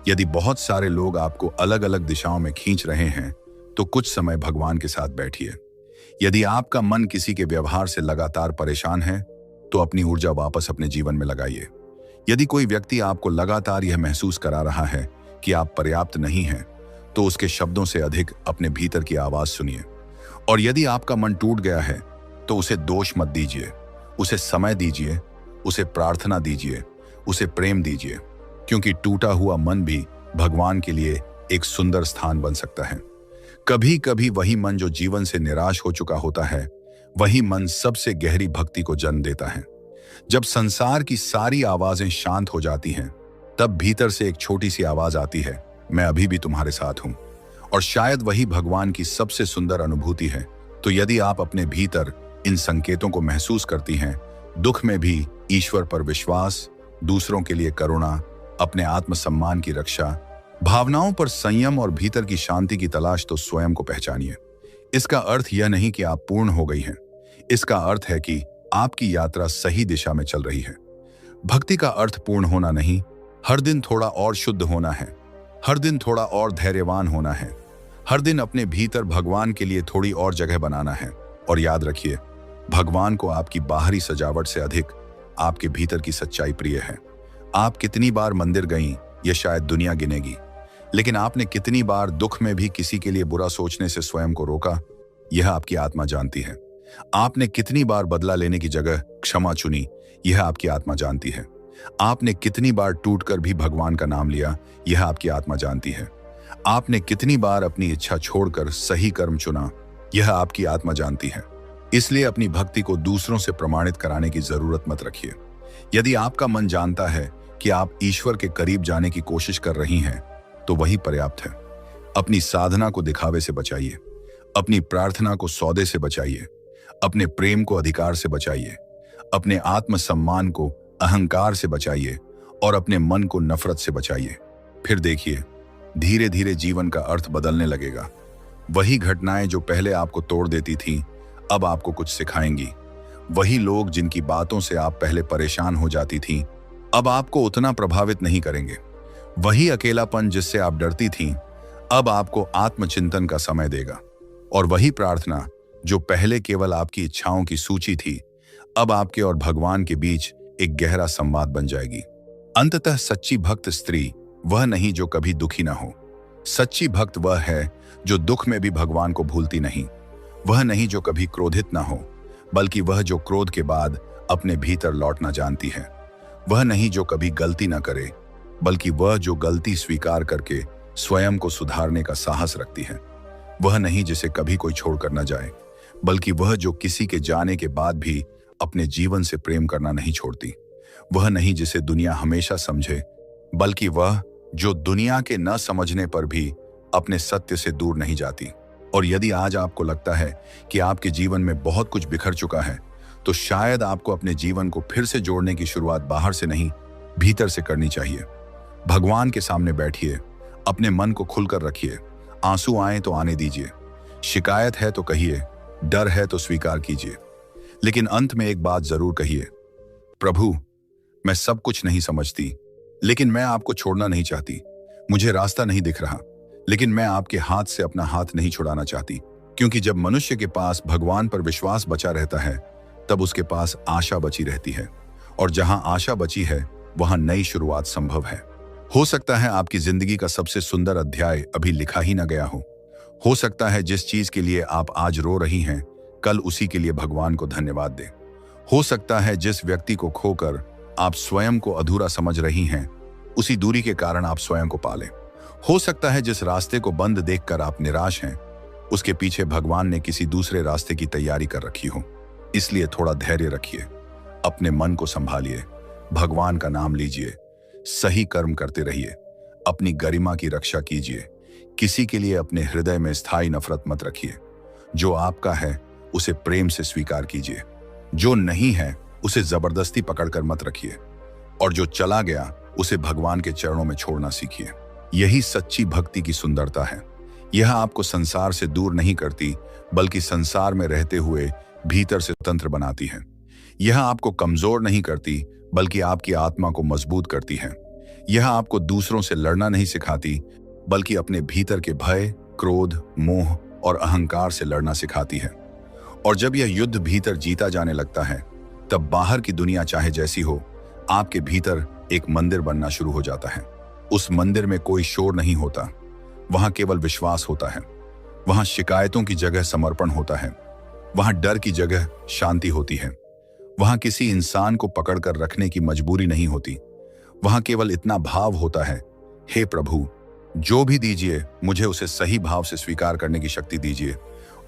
यदि बहुत सारे लोग आपको अलग अलग दिशाओं में खींच रहे हैं तो कुछ समय भगवान के साथ बैठिए। यदि आपका मन किसी के व्यवहार से लगातार परेशान है तो अपनी ऊर्जा वापस अपने जीवन में लगाइए। यदि कोई व्यक्ति आपको लगातार यह महसूस करा रहा है कि आप पर्याप्त नहीं हैं, तो उसके शब्दों से अधिक अपने भीतर की आवाज सुनिए। और यदि आपका मन टूट गया है तो उसे दोष मत दीजिए, उसे समय दीजिए, उसे प्रार्थना दीजिए, उसे प्रेम दीजिए, क्योंकि टूटा हुआ मन भी भगवान के लिए एक सुंदर स्थान बन सकता है। कभी कभी वही मन जो जीवन से निराश हो चुका होता है, वही मन सबसे गहरी भक्ति को जन्म देता है। जब संसार की सारी आवाजें शांत हो जाती हैं, तब भीतर से एक छोटी सी आवाज आती है, मैं अभी भी तुम्हारे साथ हूं। और शायद वही भगवान की सबसे सुंदर अनुभूति है। तो यदि आप अपने भीतर इन संकेतों को महसूस करती हैं, दुख में भी ईश्वर पर विश्वास, दूसरों के लिए करुणा, अपने आत्मसम्मान की रक्षा, भावनाओं पर संयम और भीतर की शांति की तलाश, तो स्वयं को पहचानिए। इसका अर्थ यह नहीं कि आप पूर्ण हो गई हैं, इसका अर्थ है कि आपकी यात्रा सही दिशा में चल रही है। भक्ति का अर्थ पूर्ण होना नहीं, हर दिन थोड़ा और शुद्ध होना है, हर दिन थोड़ा और धैर्यवान होना है, हर दिन अपने भीतर भगवान के लिए थोड़ी और जगह बनाना है। और याद रखिए, भगवान को आपकी बाहरी सजावट से अधिक आपके भीतर की सच्चाई प्रिय है। आप कितनी बार मंदिर गईं, यह शायद दुनिया गिनेगी, लेकिन आपने कितनी बार दुख में भी किसी के लिए बुरा सोचने से स्वयं को रोका, यह आपकी आत्मा जानती है। आपने कितनी बार बदला लेने की जगह क्षमा चुनी, यह आपकी आत्मा जानती है। आपने कितनी बार टूटकर भी भगवान का नाम लिया, यह आपकी आत्मा जानती है। आपने कितनी बार अपनी इच्छा छोड़कर सही कर्म चुना, यह आपकी आत्मा जानती है। इसलिए अपनी भक्ति को दूसरों से प्रमाणित कराने की जरूरत मत रखिए। यदि आपका मन जानता है कि आप ईश्वर के करीब जाने की कोशिश कर रही हैं, तो वही पर्याप्त है। अपनी साधना को दिखावे से बचाइए, अपनी प्रार्थना को सौदे से बचाइए, अपने प्रेम को अधिकार से बचाइए, अपने आत्मसम्मान को अहंकार से बचाइए और अपने मन को नफरत से बचाइए। फिर देखिए, धीरे धीरे जीवन का अर्थ बदलने लगेगा। वही घटनाएं जो पहले आपको तोड़ देती थीं, अब आपको कुछ सिखाएंगी। वही लोग जिनकी बातों से आप पहले परेशान हो जाती थीं, अब आपको उतना प्रभावित नहीं करेंगे। वही अकेलापन जिससे आप डरती थीं, अब आपको आत्मचिंतन का समय देगा। और वही प्रार्थना जो पहले केवल आपकी इच्छाओं की सूची थी, अब आपके और भगवान के बीच एक गहरा संवाद बन जाएगी। अंततः सच्ची भक्त स्त्री वह नहीं जो कभी दुखी ना हो। सच्ची भक्त वह है जो दुख में भी भगवान को भूलती नहीं। वह नहीं जो कभी क्रोधित ना हो, बल्कि वह जो क्रोध के बाद अपने भीतर लौटना जानती है। वह नहीं जो कभी गलती ना करे, बल्कि वह जो गलती स्वीकार करके स्वयं को सुधारने का साहस रखती है। वह नहीं जिसे कभी कोई छोड़कर न जाए, बल्कि वह जो किसी के जाने के बाद भी अपने जीवन से प्रेम करना नहीं छोड़ती। वह नहीं जिसे दुनिया हमेशा समझे, बल्कि वह जो दुनिया के न समझने पर भी अपने सत्य से दूर नहीं जाती। और यदि आज आपको लगता है कि आपके जीवन में बहुत कुछ बिखर चुका है, तो शायद आपको अपने जीवन को फिर से जोड़ने की शुरुआत बाहर से नहीं, भीतर से करनी चाहिए। भगवान के सामने बैठिए, अपने मन को खुलकर रखिए। आंसू आए तो आने दीजिए, शिकायत है तो कहिए, डर है तो स्वीकार कीजिए, लेकिन अंत में एक बात जरूर कहिए, प्रभु, मैं सब कुछ नहीं समझती, लेकिन मैं आपको छोड़ना नहीं चाहती। मुझे रास्ता नहीं दिख रहा, लेकिन मैं आपके हाथ से अपना हाथ नहीं छुड़ाना चाहती। क्योंकि जब मनुष्य के पास भगवान पर विश्वास बचा रहता है, तब उसके पास आशा बची रहती है। और जहां आशा बची है, वहां नई शुरुआत संभव है। हो सकता है आपकी जिंदगी का सबसे सुंदर अध्याय अभी लिखा ही न गया हो सकता है जिस चीज के लिए आप आज रो रही हैं, कल उसी के लिए भगवान को धन्यवाद दें। हो सकता है जिस व्यक्ति को खोकर आप स्वयं को अधूरा समझ रही हैं, उसी दूरी के कारण आप स्वयं को पालें। हो सकता है जिस रास्ते को बंद देखकर आप निराश हैं, उसके पीछे भगवान ने किसी दूसरे रास्ते की तैयारी कर रखी हो। इसलिए थोड़ा धैर्य रखिए, अपने मन को संभालिए, भगवान का नाम लीजिए, सही कर्म करते रहिए, अपनी गरिमा की रक्षा कीजिए। किसी के लिए अपने हृदय में स्थायी नफरत मत रखिए। जो आपका है उसे प्रेम से स्वीकार कीजिए। जो नहीं है उसे जबरदस्ती पकड़कर मत रखिए, और जो चला गया उसे भगवान के चरणों में छोड़ना सीखिए। यही सच्ची भक्ति की सुंदरता है। यह आपको संसार से दूर नहीं करती, बल्कि संसार में रहते हुए भीतर से स्वतंत्र बनाती है। यह आपको कमजोर नहीं करती, बल्कि आपकी आत्मा को मजबूत करती है। यह आपको दूसरों से लड़ना नहीं सिखाती, बल्कि अपने भीतर के भय, क्रोध, मोह और अहंकार से लड़ना सिखाती है। और जब यह युद्ध भीतर जीता जाने लगता है, तब बाहर की दुनिया चाहे जैसी हो, आपके भीतर एक मंदिर बनना शुरू हो जाता है। उस मंदिर में कोई शोर नहीं होता, वहां केवल विश्वास होता है। वहां शिकायतों की जगह समर्पण होता है, वहां डर की जगह शांति होती है। वहां किसी इंसान को पकड़कर रखने की मजबूरी नहीं होती। वहां केवल इतना भाव होता है, हे प्रभु, जो भी दीजिए मुझे उसे सही भाव से स्वीकार करने की शक्ति दीजिए,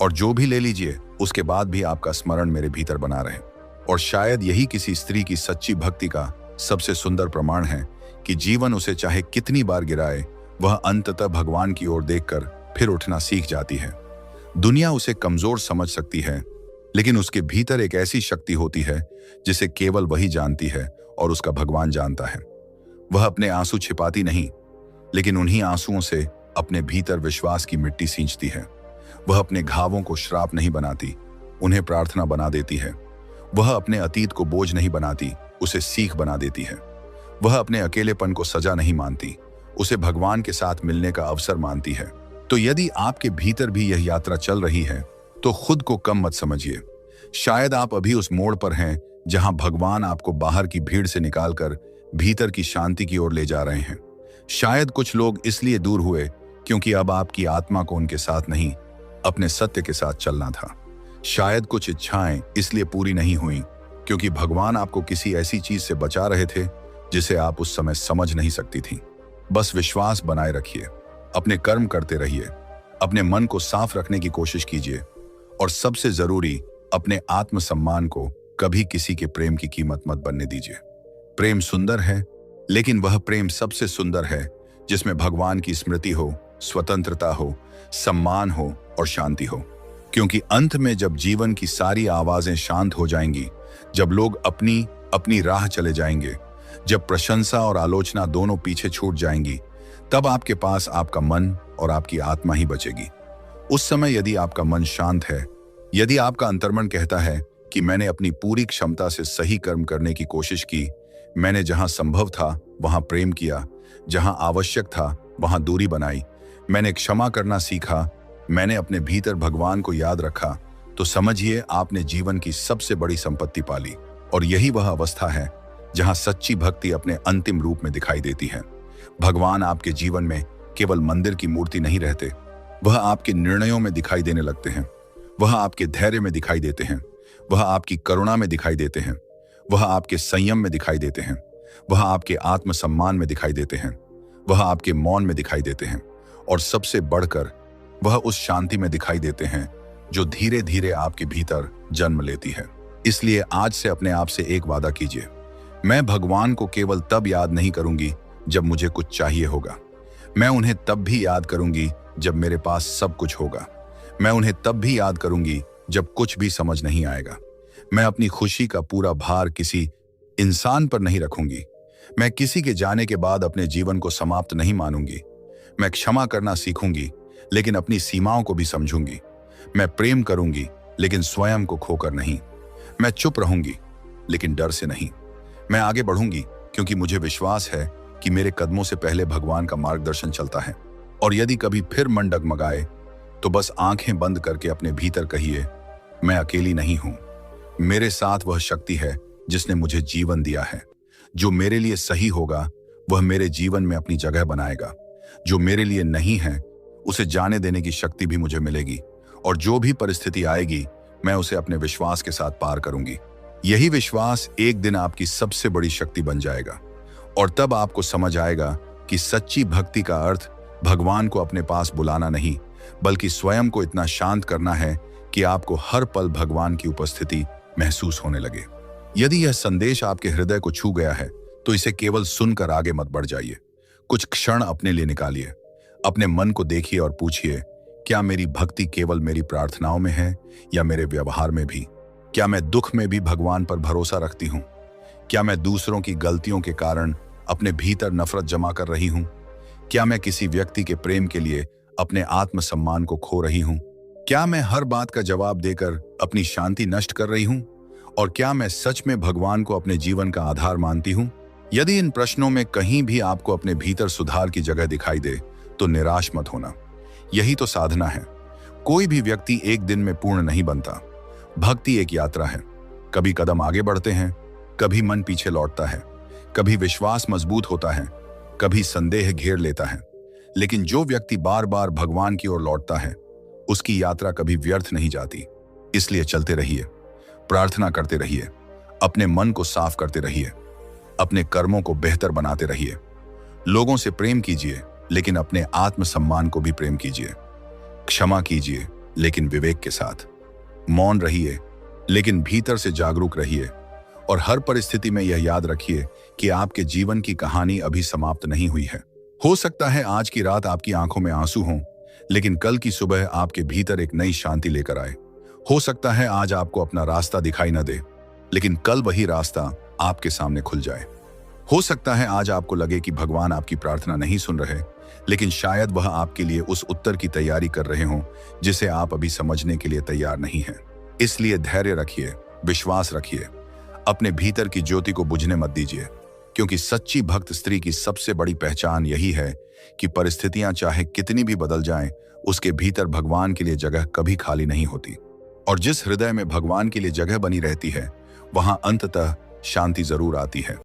और जो भी ले लीजिए उसके बाद भी आपका स्मरण मेरे भीतर बना रहे। और शायद यही किसी स्त्री की सच्ची भक्ति का सबसे सुंदर प्रमाण है कि जीवन उसे चाहे कितनी बार गिराए, वह अंततः भगवान की ओर देखकर फिर उठना सीख जाती है। दुनिया उसे कमजोर समझ सकती है, लेकिन उसके भीतर एक ऐसी शक्ति होती है जिसे केवल वही जानती है और उसका भगवान जानता है। वह अपने आंसू छिपाती नहीं, लेकिन उन्हीं आंसुओं से अपने भीतर विश्वास की मिट्टी सींचती है। वह अपने घावों को श्राप नहीं बनाती, उन्हें प्रार्थना बना देती है। वह अपने अतीत को बोझ नहीं बनाती, उसे सीख बना देती है। वह अपने अकेलेपन को सजा नहीं मानती, उसे भगवान के साथ मिलने का अवसर मानती है। तो यदि आपके भीतर भी यह यात्रा चल रही है, तो खुद को कम मत समझिए। शायद आप अभी उस मोड़ पर हैं जहां भगवान आपको बाहर की भीड़ से निकालकर भीतर की शांति की ओर ले जा रहे हैं। शायद कुछ लोग इसलिए दूर हुए क्योंकि अब आपकी आत्मा को उनके साथ नहीं, अपने सत्य के साथ चलना था। शायद कुछ इच्छाएं इसलिए पूरी नहीं हुई क्योंकि भगवान आपको किसी ऐसी चीज से बचा रहे थे जिसे आप उस समय समझ नहीं सकती थी। बस विश्वास बनाए रखिए, अपने कर्म करते रहिए, अपने मन को साफ रखने की कोशिश कीजिए, और सबसे जरूरी, अपने आत्मसम्मान को कभी किसी के प्रेम की कीमत मत बनने दीजिए। प्रेम सुंदर है, लेकिन वह प्रेम सबसे सुंदर है जिसमें भगवान की स्मृति हो, स्वतंत्रता हो, सम्मान हो और शांति हो। क्योंकि अंत में जब जीवन की सारी आवाजें शांत हो जाएंगी, जब लोग अपनी अपनी राह चले जाएंगे, जब प्रशंसा और आलोचना दोनों पीछे छूट जाएंगी, तब आपके पास आपका मन और आपकी आत्मा ही बचेगी। उस समय यदि आपका मन शांत है, यदि आपका अंतर्मन कहता है कि मैंने अपनी पूरी क्षमता से सही कर्म करने की कोशिश की, मैंने जहां संभव था वहां प्रेम किया, जहां आवश्यक था वहां दूरी बनाई, मैंने क्षमा करना सीखा, मैंने अपने भीतर भगवान को याद रखा, तो समझिए आपने जीवन की सबसे बड़ी संपत्ति पाली। और यही वह अवस्था है जहां सच्ची भक्ति अपने अंतिम रूप में दिखाई देती है। भगवान आपके जीवन में केवल मंदिर की मूर्ति नहीं रहते, वह आपके निर्णयों में दिखाई देने लगते हैं, वह आपके धैर्य में दिखाई देते हैं, वह आपकी करुणा में दिखाई देते हैं, वह आपके संयम में दिखाई देते हैं, वह आपके आत्मसम्मान में दिखाई देते हैं, वह आपके मौन में दिखाई देते हैं, और सबसे बढ़कर वह उस शांति में दिखाई देते हैं जो धीरे धीरे आपके भीतर जन्म लेती है। इसलिए आज से अपने आप से एक वादा कीजिए, मैं भगवान को केवल तब याद नहीं करूंगी जब मुझे कुछ चाहिए होगा, मैं उन्हें तब भी याद करूंगी जब मेरे पास सब कुछ होगा, मैं उन्हें तब भी याद करूंगी जब कुछ भी समझ नहीं आएगा। मैं अपनी खुशी का पूरा भार किसी इंसान पर नहीं रखूंगी, मैं किसी के जाने के बाद अपने जीवन को समाप्त नहीं मानूंगी, मैं क्षमा करना सीखूंगी लेकिन अपनी सीमाओं को भी समझूंगी, मैं प्रेम करूंगी लेकिन स्वयं को खोकर नहीं, मैं चुप रहूंगी लेकिन डर से नहीं, मैं आगे बढ़ूंगी क्योंकि मुझे विश्वास है कि मेरे कदमों से पहले भगवान का मार्गदर्शन चलता है। और यदि कभी फिर मन डगमगाए तो बस आंखें बंद करके अपने भीतर कहिए, मैं अकेली नहीं हूं, मेरे साथ वह शक्ति है जिसने मुझे जीवन दिया है। जो मेरे लिए सही होगा वह मेरे जीवन में अपनी जगह बनाएगा, जो मेरे लिए नहीं है उसे जाने देने की शक्ति भी मुझे मिलेगी, और जो भी परिस्थिति आएगी मैं उसे अपने विश्वास के साथ पार करूंगी। यही विश्वास एक दिन आपकी सबसे बड़ी शक्ति बन जाएगा, और तब आपको समझ आएगा कि सच्ची भक्ति का अर्थ भगवान को अपने पास बुलाना नहीं, बल्कि स्वयं को इतना शांत करना है कि आपको हर पल भगवान की उपस्थिति महसूस होने लगे। यदि यह संदेश आपके हृदय को छू गया है तो इसे केवल सुनकर आगे मत बढ़ जाइए। कुछ क्षण अपने लिए निकालिए, अपने मन को देखिए और पूछिए, क्या मेरी भक्ति केवल मेरी प्रार्थनाओं में है या मेरे व्यवहार में भी? क्या मैं दुख में भी भगवान पर भरोसा रखती हूँ? क्या मैं दूसरों की गलतियों के कारण अपने भीतर नफरत जमा कर रही हूँ? क्या मैं किसी व्यक्ति के प्रेम के लिए अपने आत्मसम्मान को खो रही हूँ? क्या मैं हर बात का जवाब देकर अपनी शांति नष्ट कर रही हूँ? और क्या मैं सच में भगवान को अपने जीवन का आधार मानती हूँ? यदि इन प्रश्नों में कहीं भी आपको अपने भीतर सुधार की जगह दिखाई दे तो निराश मत होना। यही तो साधना है। कोई भी व्यक्ति एक दिन में पूर्ण नहीं बनता। भक्ति एक यात्रा है। कभी कदम आगे बढ़ते हैं, कभी मन पीछे लौटता है, कभी विश्वास मजबूत होता है, कभी संदेह घेर लेता है। लेकिन जो व्यक्ति बार बार भगवान की ओर लौटता है उसकी यात्रा कभी व्यर्थ नहीं जाती। इसलिए चलते रहिए, प्रार्थना करते रहिए, अपने मन को साफ करते रहिए, अपने कर्मों को बेहतर बनाते रहिए। लोगों से प्रेम कीजिए लेकिन अपने आत्मसम्मान को भी प्रेम कीजिए। क्षमा कीजिए लेकिन विवेक के साथ। मौन रहिए लेकिन भीतर से जागरूक रहिए। और हर परिस्थिति में यह याद रखिए कि आपके जीवन की कहानी अभी समाप्त नहीं हुई है। हो सकता है आज की रात आपकी आंखों में आंसू हों, लेकिन कल की सुबह आपके भीतर एक नई शांति लेकर आए। हो सकता है आज आपको अपना रास्ता दिखाई न दे, लेकिन कल वही रास्ता आपके सामने खुल जाए। हो सकता है आज आपको लगे कि भगवान आपकी प्रार्थना नहीं सुन रहे, लेकिन शायद वह आपके लिए उस उत्तर की तैयारी कर रहे हों जिसे आप अभी समझने के लिए तैयार नहीं हैं। इसलिए धैर्य रखिए, विश्वास रखिए, अपने भीतर की ज्योति को बुझने मत दीजिए, क्योंकि सच्ची भक्त स्त्री की सबसे बड़ी पहचान यही है कि परिस्थितियां चाहे कितनी भी बदल जाएं, उसके भीतर भगवान के लिए जगह कभी खाली नहीं होती। और जिस हृदय में भगवान के लिए जगह बनी रहती है वहां अंततः शांति जरूर आती है।